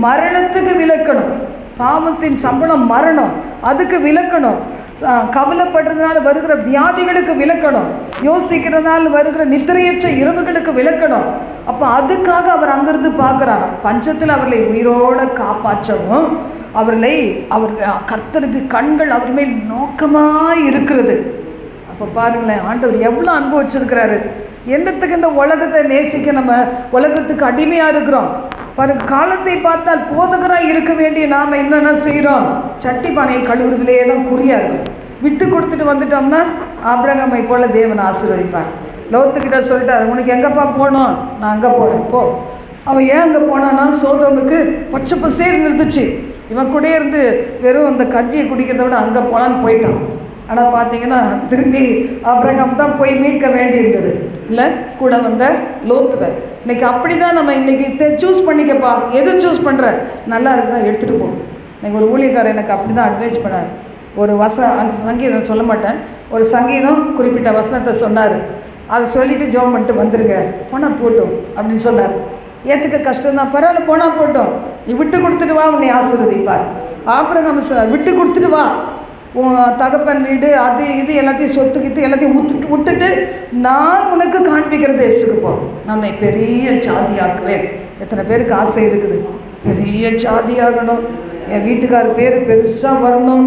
மரணத்துக்கு விலக்கணும். பாவத்தின் சம்பளம் மரணம், அதுக்கு விலக்கணும். கவலைப்படுறதுனால வருகிற வியாதிகளுக்கு விலக்கணும், யோசிக்கிறதுனால வருகிற நித்திரையற்ற இரவுகளுக்கு விலக்கணும். அப்போ அதுக்காக அவர் அங்கிருந்து பார்க்குறார். பஞ்சத்தில் அவர்களை உயிரோடு காப்பாற்றவும், அவர் கர்த்தருக்கு கண்கள் அவர் மேல் நோக்கமாக இருக்கிறது. அப்போ பாருங்களேன், ஆண்டவர் எவ்வளோ அன்பு வச்சிருக்கிறாரு. என்னத்துக்கு இந்த உலகத்தை நேசிக்க நம்ம உலகத்துக்கு அடிமையாக இருக்கிறோம் பாருங்க. காலத்தை பார்த்தால் போதகராக இருக்க வேண்டிய நாம் என்னென்ன செய்கிறோம்? சட்டி பானையை கழுவுறதுலேயே தான் குறியா இருக்கும். விட்டு கொடுத்துட்டு வந்துட்டோம்னா ஆபிரகாமை போல தேவன் ஆசீர்வதிப்பார். லோத்துக்கிட்ட சொல்லிட்டார், உனக்கு எங்கப்பா போகணும்? நான் அங்கே போகிறேன் போ. அவன் ஏன் அங்கே போனான்னா, சோதோமுக்கு பச்சை பசேர்னு இருந்துச்சு. இவன் கூட இருந்து வெறும் அந்த கஞ்சியை குடிக்கிறத விட அங்கே போகலான்னு போயிட்டான். ஆனால் பார்த்தீங்கன்னா திரும்பி ஆபிரகாம் தான் போய் மீட்க வேண்டியிருந்தது இல்லை, கூட வந்த லோத்துவை. இன்றைக்கி அப்படி தான் நம்ம இன்றைக்கி சூஸ் பண்ணிக்கப்பா, எது சூஸ் பண்ணுற, நல்லா இருக்குதான் எடுத்துகிட்டு போ. இன்றைக்கி ஒரு ஊழியக்காரர் எனக்கு அப்படி தான் அட்வைஸ் பண்ணார். ஒரு அந்த சங்கீதம் சொல்ல மாட்டேன், ஒரு சங்கீதம் குறிப்பிட்ட வசனத்தை சொன்னார். அதை சொல்லிவிட்டு ஜெபம் பண்ணிட்டு வந்துருங்க, போனால் போட்டோம் அப்படின்னு சொன்னார். ஏற்றுக்க கஷ்டம்தான், பரவாயில்ல போனால் போட்டோம், நீ விட்டு கொடுத்துட்டு வா, உன்னை ஆசீர்வதிப்பார். ஆபிரகாம் சொன்னார், விட்டு கொடுத்துட்டு வா, உன் தகப்பன் வீடு அது இது எல்லாத்தையும் சொத்துக்கிட்டு எல்லாத்தையும் விட்டுட்டு நான் உனக்கு காண்பிக்கிற தேசத்துக்கு போ, நான் பெரிய ஜாதியாக்குவேன். எத்தனை பேருக்கு ஆசை இருக்குது, பெரிய ஜாதியாகணும், என் வீட்டுக்கார பேர் பெருசாக வரணும்.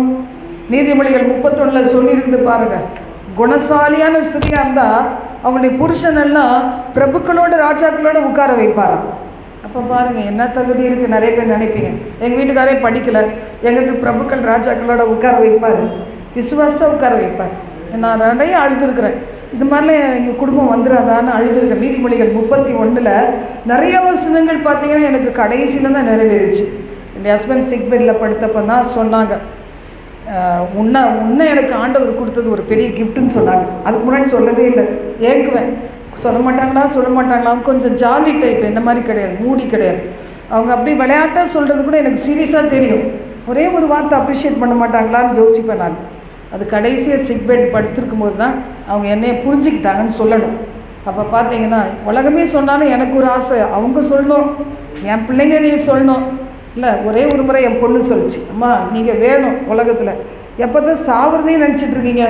நீதிமொழிகள் 31 சொல்லியிருக்குது பாருங்க. குணசாலியான ஸ்திரியாக இருந்தால் அவங்களுடைய புருஷனெல்லாம் பிரபுக்களோட ராஜாக்களோட உட்கார வைப்பாராம். அப்போ பாருங்கள் என்ன தகுதி இருக்குது. நிறைய பேர் நினைப்பீங்க, எங்கள் வீட்டுக்காரே படிக்கலை, எங்களுக்கு பிரபுக்கள் ராஜாக்களோட உட்கார வைப்பார், விசுவாசம் உட்கார வைப்பார். நான் நிறைய அழுதுருக்கிறேன், இது மாதிரிலாம் எங்கள் குடும்பம் வந்துடாதான்னு அழுதுருக்கேன். நீதிமொழிகள் 31 நிறைய வசனங்கள் பார்த்தீங்கன்னா எனக்கு கடைசியில் தான் நிறைவேறிச்சு. என் ஹஸ்பண்ட் சிக் பெட்டில் படுத்தப்போ தான் சொன்னாங்க, உன்னை எனக்கு ஆண்டவர் கொடுத்தது ஒரு பெரிய கிஃப்ட்டுன்னு சொன்னாங்க. அதுக்கு முன்னாடி சொல்லவே இல்லை, ஏங்குவேன். சொல்ல மாட்டாங்களா கொஞ்சம் ஜாலி டைப், என்ன மாதிரி கிடையாது, மூடி கிடையாது. அவங்க அப்படி விளையாட்டாக சொல்கிறது கூட எனக்கு சீரியஸாக தெரியும். ஒரே ஒரு வார்த்தை அப்ரிஷியேட் பண்ண மாட்டாங்களான்னு யோசிப்பேன் நான். அது கடைசியாக சிக் பெட் படுத்திருக்கும் போது தான் அவங்க என்னையை புரிஞ்சுக்கிட்டாங்கன்னு சொல்லணும். அப்போ பார்த்தீங்கன்னா உலகமே சொன்னாலும் எனக்கு ஒரு ஆசை, அவங்க சொல்லணும், என் பிள்ளைங்க நீ சொல்லணும். இல்லை, ஒரே ஒரு முறை என் பொண்ணு சொல்லிச்சு, அம்மா நீங்கள் வேணும் உலகத்தில், எப்போ தான் சாவறதையும் நினச்சிட்ருக்கீங்க,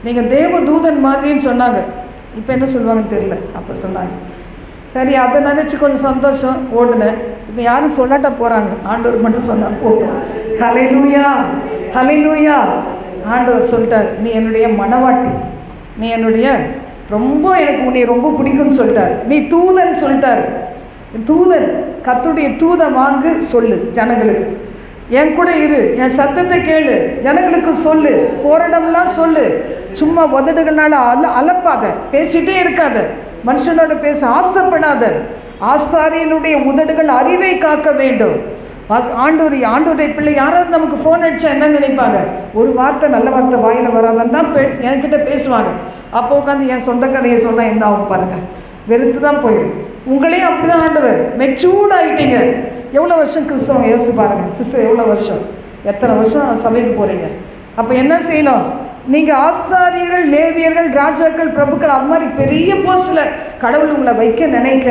நீங்கள் தேவ தூதன் மாதிரின்னு சொன்னாங்க. இப்போ என்ன சொல்லுவாங்கன்னு தெரியல. அப்போ சொன்னாங்க. சரி, அதை நினச்சி கொஞ்சம் சந்தோஷம் ஓடுனேன். இப்போ யாரும் சொல்லாட்டா போகிறாங்க, ஆண்டவர் மட்டும் சொன்னால் போதும். ஹல்லேலூயா, ஹல்லேலூயா. ஆண்டவர் சொல்லிட்டார், நீ என்னுடைய மனவாட்டி, நீ என்னுடைய எனக்கு உன்னை ரொம்ப பிடிக்கும்னு சொல்லிட்டார். நீ தூதன் சொல்லிட்டார். தூதன், கர்த்தருடைய தூதை வாங்கு சொல்லு ஜனங்களுக்கு, என் கூட இரு, என் சத்தத்தை கேளு, ஜனங்களுக்கு சொல்லு, போராடம்லாம் சொல்லு. சும்மா உதடுகள்னால அலப்பாத, பேசிகிட்டே இருக்காத, மனுஷனோட பேச ஆசைப்படாத. ஆசாரியனுடைய உதடுகள் அறிவை காக்க வேண்டும். ஆண்டவருடைய பிள்ளை யாராவது நமக்கு ஃபோன் அடித்தா என்ன நினைப்பாங்க? ஒரு வார்த்தை நல்ல வார்த்தை வாயில் வராதான் தான் என்கிட்ட பேசுவாங்க. அப்போ உட்காந்து என் சொந்த கதையை சொன்னால் என்ன ஆகும் பாருங்கள், வெறுத்து தான் போயிடும். உங்களையும் அப்படி தான் ஆண்டவர். மெச்சூர்ட் ஆகிட்டீங்க. எவ்வளோ வருஷம் கிறிஸ்தவங்க யோசிச்சு பாருங்கள் சிஸ்டர், எவ்வளோ வருஷம், எத்தனை வருஷம் சபைக்கு போகிறீங்க. அப்போ என்ன செய்யணும்? நீங்கள் ஆசாரியர்கள், லேவியர்கள், ராஜாக்கள், பிரபுக்கள், அது மாதிரி பெரிய போஸ்டில் கடவுள் உங்களை வைக்க நினைக்க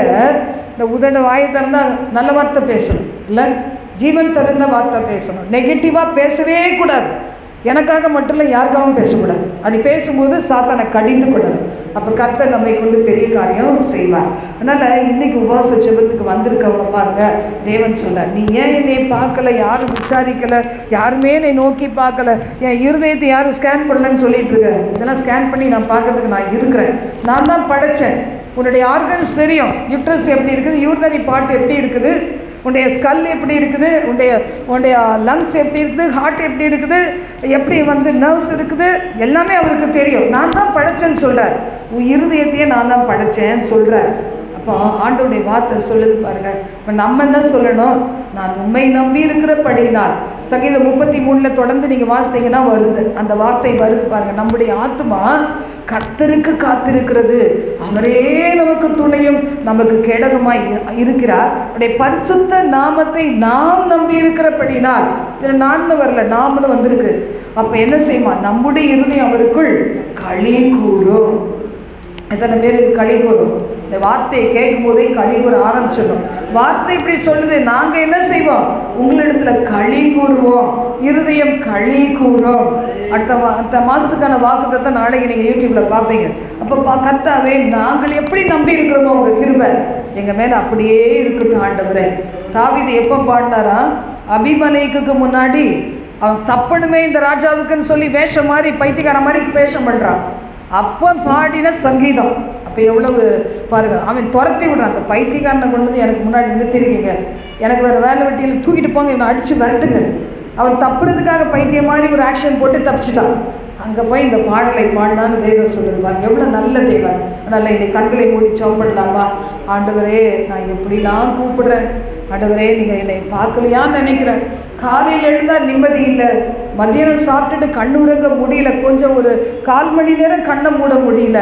இந்த உதட வாயை திறந்தால் நல்ல வார்த்தை பேசணும், இல்லை ஜீவன் தருகிற வார்த்தை பேசணும். நெகட்டிவாக பேசவே கூடாது. எனக்காக மட்டும் இல்லை, யாருக்காகவும் பேசக்கூடாது. அப்படி பேசும்போது சாத்தானை கடிந்து கொள்ளணும். அப்போ கர்த்தர் நம்மை கொண்டு பெரிய காரியம் செய்வார். அதனால் இன்றைக்கி உபவாச ஜெபத்துக்கு வந்திருக்கவங்க பாருங்க, தேவன் சொன்னார், நீ ஏன் என்னை பார்க்கல, யாரும் விசாரிக்கலை, யாருமே என்னை நோக்கி பார்க்கல, என் இருதயத்தை யாரும் ஸ்கேன் பண்ணலன்னு சொல்லிட்டு இருக்க. இதெல்லாம் ஸ்கேன் பண்ணி நான் பார்க்கறதுக்கு நான் இருக்கிறேன். நான் தான் படைத்தேன். உன்னுடைய ஆர்கன்ஸ் தெரியும், யூட்ரஸ் எப்படி இருக்குது, யூரினரி பார்ட் எப்படி இருக்குது, உன்னுடைய ஸ்கல் எப்படி இருக்குது, உன்னுடைய லங்ஸ் எப்படி இருக்குது, ஹார்ட் எப்படி இருக்குது, எப்படி நர்வ்ஸ் இருக்குது, எல்லாமே அவருக்கு தெரியும். நான் தான் படைச்சேன்னு சொல்கிறார். உன் இருதயத்தையே நான் தான் படைச்சேன்னு சொல்கிறார். அப்போ ஆண்டவருடைய வார்த்தை சொல்லுது பாருங்கள். இப்போ நம்ம என்ன சொல்லணும்? நான் உண்மை நம்பி இருக்கிறபடினால். சங்கீதம் 33 தொடர்ந்து நீங்கள் வாசித்தீங்கன்னா வருது, அந்த வார்த்தை வருது பாருங்கள். நம்முடைய ஆத்மா கர்த்தருக்கு காத்திருக்கிறது, அவரே நமக்கு துணையும் நமக்கு கேடகமாய் இருக்கிறார். அவருடைய பரிசுத்த நாமத்தை நாம் நம்பி இருக்கிறபடினால். இதில் நான் வரல, நாமளும் வந்திருக்கு. அப்போ என்ன செய்யுமா? நம்முடைய இருதயம் அவருக்குள் களி கூறும். எத்தனை பேருக்கு களி கூறும்? இந்த வார்த்தையை கேட்கும் போதே களி கூற ஆரம்பிச்சிடும். வார்த்தை இப்படி சொல்லுது, நாங்கள் என்ன செய்வோம்? உங்களிடத்தில் களி கூறுவோம், இருதயம் களி கூறும். அடுத்த மாதத்துக்கான வாக்குத்தத்தை நாளைக்கு நீங்கள் யூடியூப்பில் பார்ப்பீங்க. அப்போ கர்த்தாவே, நாங்கள் எப்படி நம்பி இருக்கிறோமோ உங்கள் கிருபை எங்கள் மேலே அப்படியே இருக்கட்டும் ஆண்டவரே. தாவீது எப்போ பாடினாரா? அபிமலேக்குக்கு முன்னாடி அவன் தப்பணுமே இந்த ராஜாவுக்குன்னு சொல்லி வேஷம் மாதிரி, பைத்தியக்கார மாதிரி வேஷம் பண்ணுறான். அப்போ பாடின சங்கீதம். அப்போ எவ்வளவு பாருங்கள். அவன் துரத்தி விடுறான். அந்த பைத்தியக்காரனை கொண்டு வந்து எனக்கு முன்னாடி நிறுத்திருக்கீங்க, எனக்கு வேறு வேலை வெட்டியில் தூக்கிட்டு போங்க, இவனை அடித்து விரட்டுங்க. அவன் தப்புறதுக்காக பைத்தியம் மாதிரி ஒரு ஆக்ஷன் போட்டு தப்பிச்சிட்டான். அங்கே போய் இந்த பாடலை பாடினான்னு தேவன் சொல்லியிருப்பார். எவ்வளோ நல்ல தேவன். அதனால் என்னை கண்களை மூடி சோப்படலாமா? ஆண்டவரே, நான் எப்படிலாம் கூப்பிடுறேன். ஆண்டவரே, நீங்கள் என்னை பார்க்கலையான்னு நினைக்கிறேன். காலையில் எழுந்தால் நிம்மதி இல்லை, மத்தியானம் சாப்பிட்டுட்டு கண்ணு உறங்க முடியல, கொஞ்சம் ஒரு 1/4 மணி நேரம் கண்ணை மூட முடியல,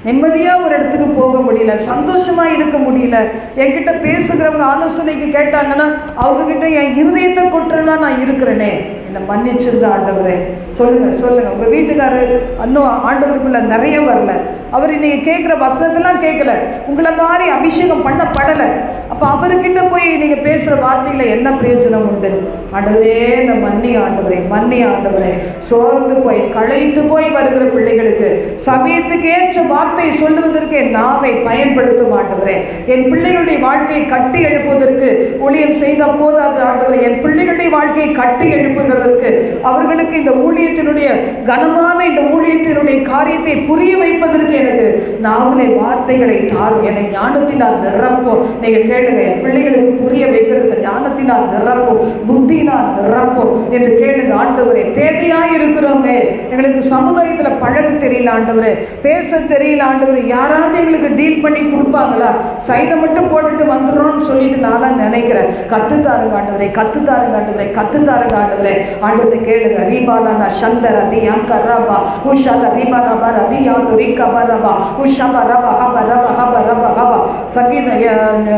நிம்மதியாக ஒரு இடத்துக்கு போக முடியல, சந்தோஷமாக இருக்க முடியல. என்கிட்ட பேசுகிறவங்க ஆலோசனைக்கு கேட்டாங்கன்னா அவங்கக்கிட்ட என் இருதயத்தை கொட்டுறேன்னா நான் இருக்கிறேனே, என்னை மன்னிச்சிருந்த ஆண்டவரே. சொல்லுங்கள். உங்கள் வீட்டுக்காரர் இன்னும் ஆண்டவருக்குள்ளே நிறைய வரல, அவர் இன்றைக்கி கேட்குற வசனத்தெல்லாம் கேட்கல, உங்களை மாதிரி அபிஷேகம் பண்ணப்படலை. அப்போ அவர்கிட்ட போய் நீங்கள் பேசுகிற வார்த்தைகளை என்ன பிரயோஜனம் உண்டு? ஆண்டவரே, இந்த மன்னி ஆண்டவரே, சோர்ந்து போய் களைத்து போய் வருகிற பிள்ளைகளுக்கு சமயத்துக்கு ஏற்ற வார்த்தை சொல்லுவதற்கு என் நாவை பயன்படுத்தும் ஆண்டவரே. என் பிள்ளைகளுடைய வாழ்க்கையை கட்டி எழுப்புவதற்கு ஊழியம் செய்த போதாது ஆண்டவரே. என் பிள்ளைகளுடைய வாழ்க்கையை கட்டி எழுப்புவதற்கு, அவர்களுக்கு இந்த ஊழியத்தினுடைய கனமான இந்த ஊழியத்தினுடைய காரியத்தை புரிய வைப்பதற்கு எனக்கு நாமளே வார்த்தைகளை தார், என்னை ஞானத்தினால் நிரப்பும். நீங்க கேளுங்க, என் பிள்ளைகளுக்கு புரிய வைக்கிறதுக்கு ஞானத்தினால் நிரப்பும், புத்தினால் நிரப்பும் என்று கேளுங்க. ஆண்டவரே, தேவையாய் இருக்கிறோங்க, எங்களுக்கு சமுதாயத்துல பழக தெரியல ஆண்டவரே, பேச தெரியல ஆண்டவரே, யாராவது எங்களுக்கு டீல் பண்ணி கொடுப்பாங்களா? சைடை மட்டும் போட்டுட்டு வந்துடுறோம்னு சொல்லிட்டு நான்லாம் நினைக்கிறேன். கத்துத்தாருங்க ஆண்டவரே, கத்துத்தாருங்க ஆண்டவரே, கத்துத்தாருங்க ஆண்டவரே. ஆண்டவரை கேளுங்க. ரீபாலா சந்தர் அதி யாங்கரபா உஷால ரீபாலா ரதி யாந்துரிகா பரபா உஷபா ரபா ஹப ரப ஹப ரப ஹப. சங்கீத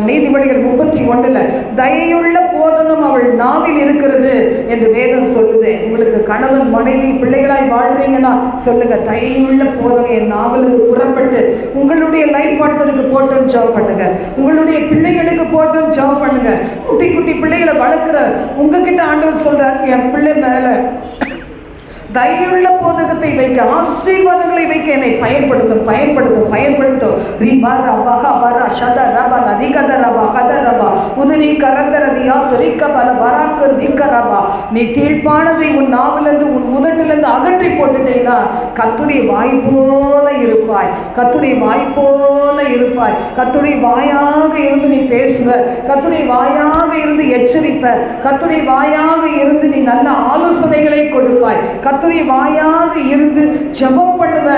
நீதிபதிகள் 31 தயையுள்ள போதகம் அவள் நாவில் இருக்கிறது என்று வேதம் சொல்லுது. உங்களுக்கு கணவன் மனைவி பிள்ளைகளாய் வாழ்றீங்கன்னா சொல்லுங்க, தயையுள்ள போதகம் என் நாவலுக்கு புறப்பட்டு உங்களுடைய லைஃப் பார்ட்னருக்கு போட்டு ஜாப் பண்ணுங்க, உங்களுடைய பிள்ளைகளுக்கு போட்டு ஜாப் பண்ணுங்க. குட்டி குட்டி பிள்ளைகளை வளர்க்குற உங்ககிட்ட ஆண்டவர் சொல்றார், என் பிள்ளை மேல தயவுள்ள போதகத்தை வைக்க, ஆசீர்வாதங்களை வைக்க என்னை பயன்படுத்தும் பயன்படுத்தும் பயன்படுத்தும். ரீபா ரபா ஹபரா ஷத ரபா நதிகத ரபா கத ரபா உதிரி கரந்தரதியா துரிக்க பல பராக்கர் நிக்க ரபா. நீ தீழ்ப்பானதை உன் நாவிலிருந்து உன் உதட்டிலிருந்து அகற்றி போட்டுட்டேன்னா கத்துடைய வாய் போல இருப்பாய், கத்துடைய வாய் போல இருப்பாய். கத்துடைய வாயாக இருந்து நீ பேசுவ, கத்துடைய வாயாக இருந்து எச்சரிப்ப, கத்துடைய வாயாக இருந்து நீ நல்ல ஆலோசனைகளை கொடுப்பாய், கர்த்தருடைய வாயாக இருந்து ஜெபம் பண்ணுவ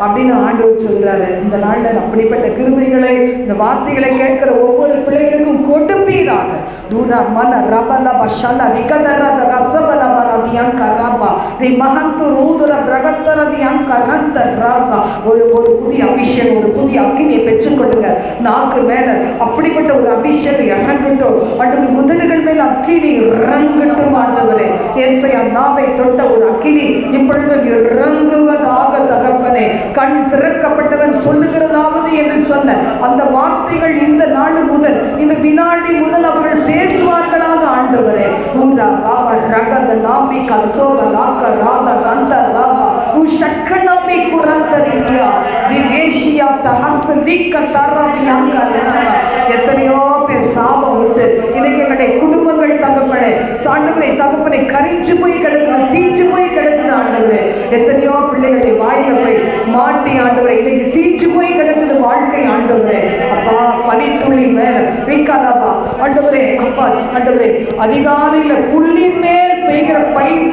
அப்படின்னு ஆண்டவர் சொல்றாரு. இந்த நாள்ல அப்படிப்பட்ட கிருபைகளை, இந்த வார்த்தைகளை கேட்கிற ஒவ்வொரு பிள்ளைகளுக்கும் கொடுப்பீராக. தூரா மன ரபல பஷல ரிகதரத கசபல மரதியன் கரபா தி மஹந்து ரூதுர பிரகத்தரதியன் கரந்த ரபா. ஒரு புதிய அபிஷேகம், ஒரு புதிய அக்கினியை பெற்றுக்கொள்ளுங்க. நாக்கு மேல அப்படிப்பட்ட ஒரு அபிஷேகம் இறங்கட்டும். அடுத்த முதல்கள் மேல அக்கினி இறங்கட்டும் ஆண்டவரே. ஏசாயா நாவை தொட்ட ஒரு அக்கினி இப்பொழுது இறங்குவதாக தகப்பனே. கண் திறக்கப்பட்டவன் சொல்லுகிறதாவது என்று சொன்ன அந்த வார்த்தைகள் இந்த நாள் முதல், இந்த வினாடி முதல் அவர்கள் பேசுவார்களாக ஆண்டவரே. ஊரா பாவ ரகத நாமி கல்சோக லாக்க ராத கந்த ராபா உஷக்கனாமி குரந்தரியா திவேஷியா தஹஸ்லிக்க தரவியங்க ராபா. எத்தனையோ பேர் சாபம் உண்டு இன்னைக்கு எங்களுடைய குடும்பங்கள் தகப்பனே, ஆண்டவரே தகப்பனை கரிச்சு போய் கிடக்குது, தீச்சு போய் கிடக்குது ஆண்டவரே. எத்தனையோ பிள்ளைகளுடைய வாயில போய் மாட்டி ஆண்டவரே இன்னைக்கு தீச்சு போய் கிடக்குது வாழ்க்கை ஆண்டவரே. அப்பா பனித்துளி மேல ரீகாலாபா ஆண்டவரே, அப்பா ஆண்டவரே அதிகாலையில புள்ளின் மேல் பெய்கிற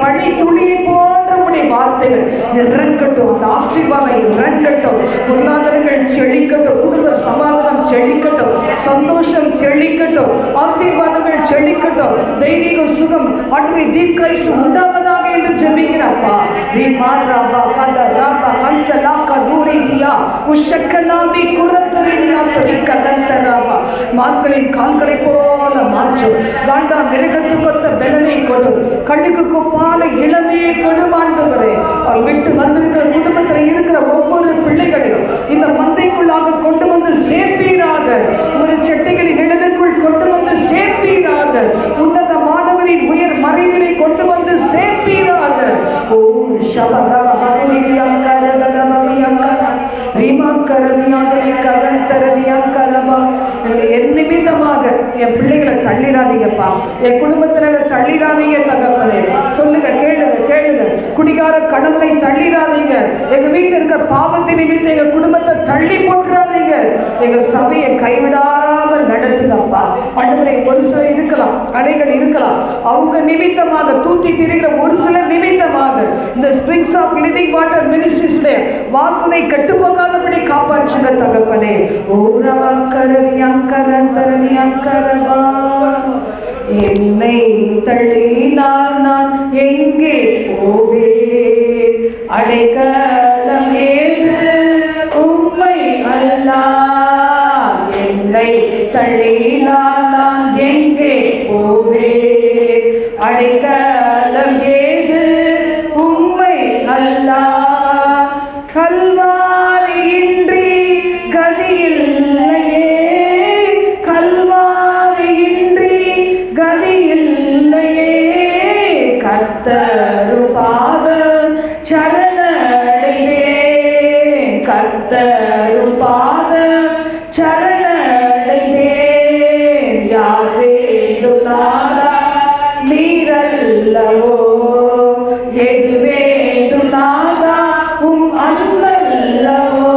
பனி துளியை போன்ற உடைய வார்த்தைகள் இறங்கட்டும், அந்த ஆசீர்வாதம் இறங்கட்டும். பொருளாதாரங்கள் செழிக்கட்டும், குடும்ப சமாதானம் செழிக்கட்டும், சந்தோஷம் செழிக்கட்டும், ஆசீர்வாதங்கள் செழிக்கட்டும், தெய்வீக சுகம் ஆண்டவரே தீர்க்காயுசு உண்டாவதாக என்று ஜெபிக்கிறப்பா. ரீமாராபா கத ராபா கன்சலாக்க தூரிதியா உஷக்கனாபி குரத்தரிதியா தரிக்க கந்தராபா. மான்களின் கால்களை போல மாற்றும், காண்டா மிருகத்துக்கு ஒத்த பெலனை கொடு, கழுகு கொப்பால இளமையை கொடு ஆண்டவரே. அவர் விட்டு வந்திருக்கிற குடும்பத்தில் இருக்கிற ஒவ்வொரு பிள்ளைகளையும் இந்த மந்தைக்குள்ளாக கொண்டு வந்து சேர்ப்பீராக, உமது செட்டைகளின் நிழலுக்குள் கொண்டு வந்து சேர்ப்பீராக, உன்னத மாணவரின் உயர் மறைவிலை கொண்டு வந்து சேர்ப்பீராக. ஓ என் நிமித்தமாக என் பிள்ளைகளை தள்ளிடாதீங்கப்பா, என் குடும்பத்தினரை தள்ளிடாதீங்க தகப்பனே. சொல்லுங்க, கேளுங்க கேளுங்க. குடிகார கணவனை தள்ளிடாதீங்க, எங்க வீட்டில் இருக்க பாவத்தை நிமித்தம் எங்க குடும்பத்தை தள்ளி போட்டுறாதீங்க, எங்க சபையை கைவிடாமல் நடத்துங்கப்பா. ஆண்டவரே ஒரு சிலர் இருக்கலாம், அடைகள் இருக்கலாம், அவங்க நிமித்தமாக தூக்கி திரிகிற ஒரு சிலர் நிமித்தமாக இந்த Springs of Living Water Ministries வாசனை கெட்டு போகாதபடி காப்பாற்றுங்க தகப்பனே. என்னை தள்ளினால் நான் எங்கே போவேன், அடைக்கலம் ஏது உம்மை அல்லால். என்னை தள்ளினால் நான் எங்கே போவேன், அடைக்கலம் ஏது உம்மை அல்லால். கல்வாரியின்றி கதியில்லையே, கல்வாரியின்றி கதியில்லையே, கர்த்தரு பாதம் சரணடைந்தேன், கர்த்தரு பாதம் சரணடைந்தேன். யார் வேண்டும் நாதா நீரல்லவோ, எது வேண்டும் நாதா உம் அன்பல்லவோ.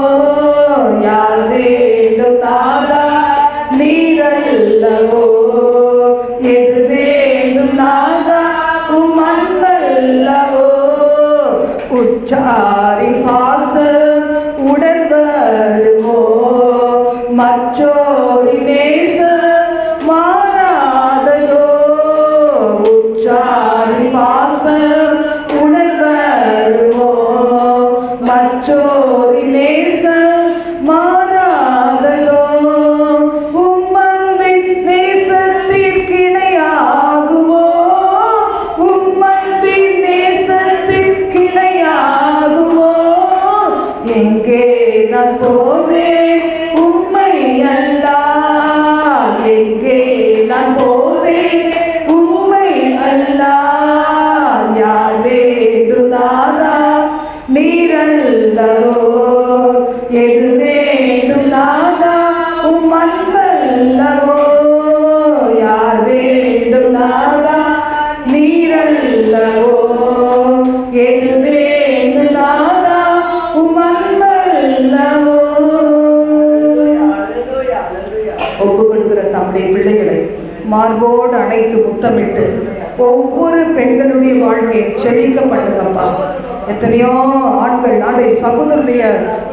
நான் போவேன் உம்மை அல்லால்? எங்கே நான் போவேன் உம்மை அல்லால்? யார் வேண்டும் நாதா நீரல்லவோ? எது வேண்டும் நாதா உம் அன்பல்லவோ? யார் வேண்டும் நாதா நீரல்லவோ? எது வேண்டும் நாதா உம் அன்பல்லவோ? ஒப்பு கொடுக்கிற தம்முடைய பிள்ளைகளை மார்போடு அணைத்து முத்தமிட்டு ஒவ்வொரு பெண்களுடைய வாழ்க்கையை செழிக்க பண்ணுங்கப்பா. எத்தனையோ ஆண்கள் அந்த சகோதரனுடைய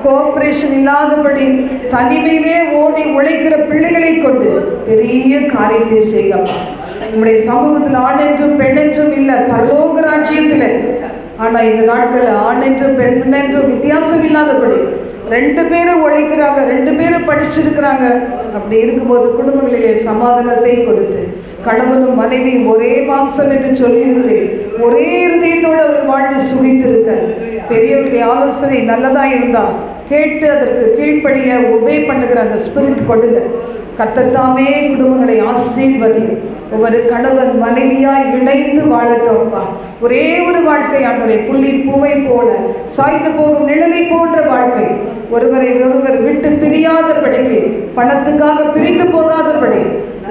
கோஆப்ரேஷன் இல்லாதபடி தனிமையிலே ஓடி உழைக்கிற பிள்ளைகளை கொண்டு பெரிய காரியத்தை செய்யப்பா. நம்முடைய சமூகத்தில் ஆண் என்றும் பெண் என்றும் இல்லை, பரலோக ராஜ்யத்தில். ஆனால் இந்த நாட்களில் ஆண் என்றும் பெண் என்றும் வித்தியாசம் இல்லாதபடி 2 பேரும் உழைக்கிறாங்க, 2 பேரும் படிச்சிருக்கிறாங்க. அப்படி இருக்கும்போது குடும்பங்களிலே சமாதானத்தை கொடுத்து கணவனும் மனைவியும் ஒரே மாம்சம் என்று சொல்லி இருக்கிறேன், ஒரே இருதயத்தோடு அவர் வாழ்ந்து சுகித்திருக்க பெரியவர்களுடைய ஆலோசனை நல்லதாக இருந்தால் கேட்டு அதற்கு கீழ்ப்படிய உபே பண்ணுகிற அந்த ஸ்பிரிட் கொடுங்க. கர்த்தர்தாமே குடும்பங்களை ஆசீர்வதியும். ஒவ்வொரு கணவன் மனைவியாய் இணைந்து வாழட்டோம்ப்பா. ஒரே ஒரு வாழ்க்கை ஆண்டவரே, புள்ளி பூவை போல சாய்ந்து போகும் நிழலை போன்ற வாழ்க்கை. ஒருவரை ஒருவர் விட்டு பிரியாதபடிக்கு, பணத்துக்காக பிரிந்து போகாதபடி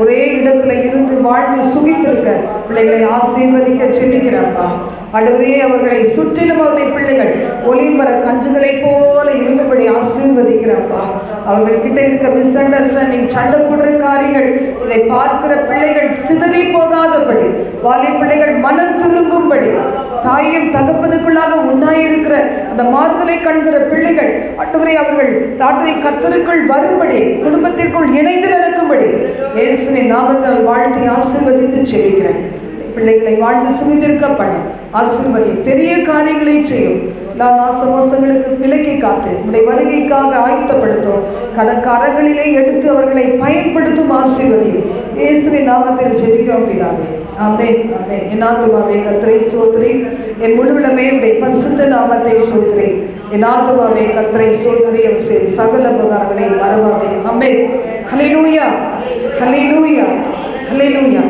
ஒரே இடத்துல இருந்து வாழ்ந்து சுகித்திருக்க பிள்ளைகளை ஆசீர்வதிக்க செல்லுகிறப்பா. ஆண்டவரே, அவர்களை சுற்றிலும் அவருடைய பிள்ளைகள் ஒளிமர கன்றுகளை போல இருக்கும்படி ஆசீர்வதிக்கிறப்பா. அவர்கள்கிட்ட இருக்க மிஸ் அண்டர்ஸ்டாண்டிங், சண்டை போடுற காரியங்கள், இதை பார்க்கிற பிள்ளைகள் சிதறி போகாதபடி, வாலி பிள்ளைகள் மனம் திரும்பும்படி, தாயும் தகப்பனுக்குள்ளாக உண்டாயிருக்கிற அந்த மாறுதலை காண்கிற பிள்ளைகள் ஆண்டவரே அவர்கள் தாட்டை கர்த்தருக்குள் வரும்படி, குடும்பத்திற்குள் இணைந்து நடக்கும்படி இயேசுவின் நாமத்தால் வாழ்த்தி ஆசீர்வதித்து செல்கிறேன். பிள்ளைகளை வாழ்ந்து சுகிந்திருக்க பண்ணும், ஆசீர்வதி, பெரிய காரியங்களை செய்யும். எல்லா நாசமோசங்களுக்கு விலக்கி காத்து உடைய வருகைக்காக ஆயத்தப்படுத்தும். கரங்களிலே எடுத்து அவர்களை பயன்படுத்தும் ஆசீர்வதியும். இயேசுவின் நாமத்தில் ஜெபிக்கிறோம் பிதாவே. ஆமென், ஆமென். என் ஆத்துமாவே கர்த்தரை ஸ்தோத்திரி, என் முழுவலமே உடைய பரிசுத்த நாமத்தை ஸ்தோத்திரி. என் ஆத்துமாவே கர்த்தரை ஸ்தோத்திரி, அவர் செய்த சகல உபகாரங்களை மறவாதே. ஆமென். ஹல்லேலூயா, ஹல்லேலூயா, ஹல்லேலூயா.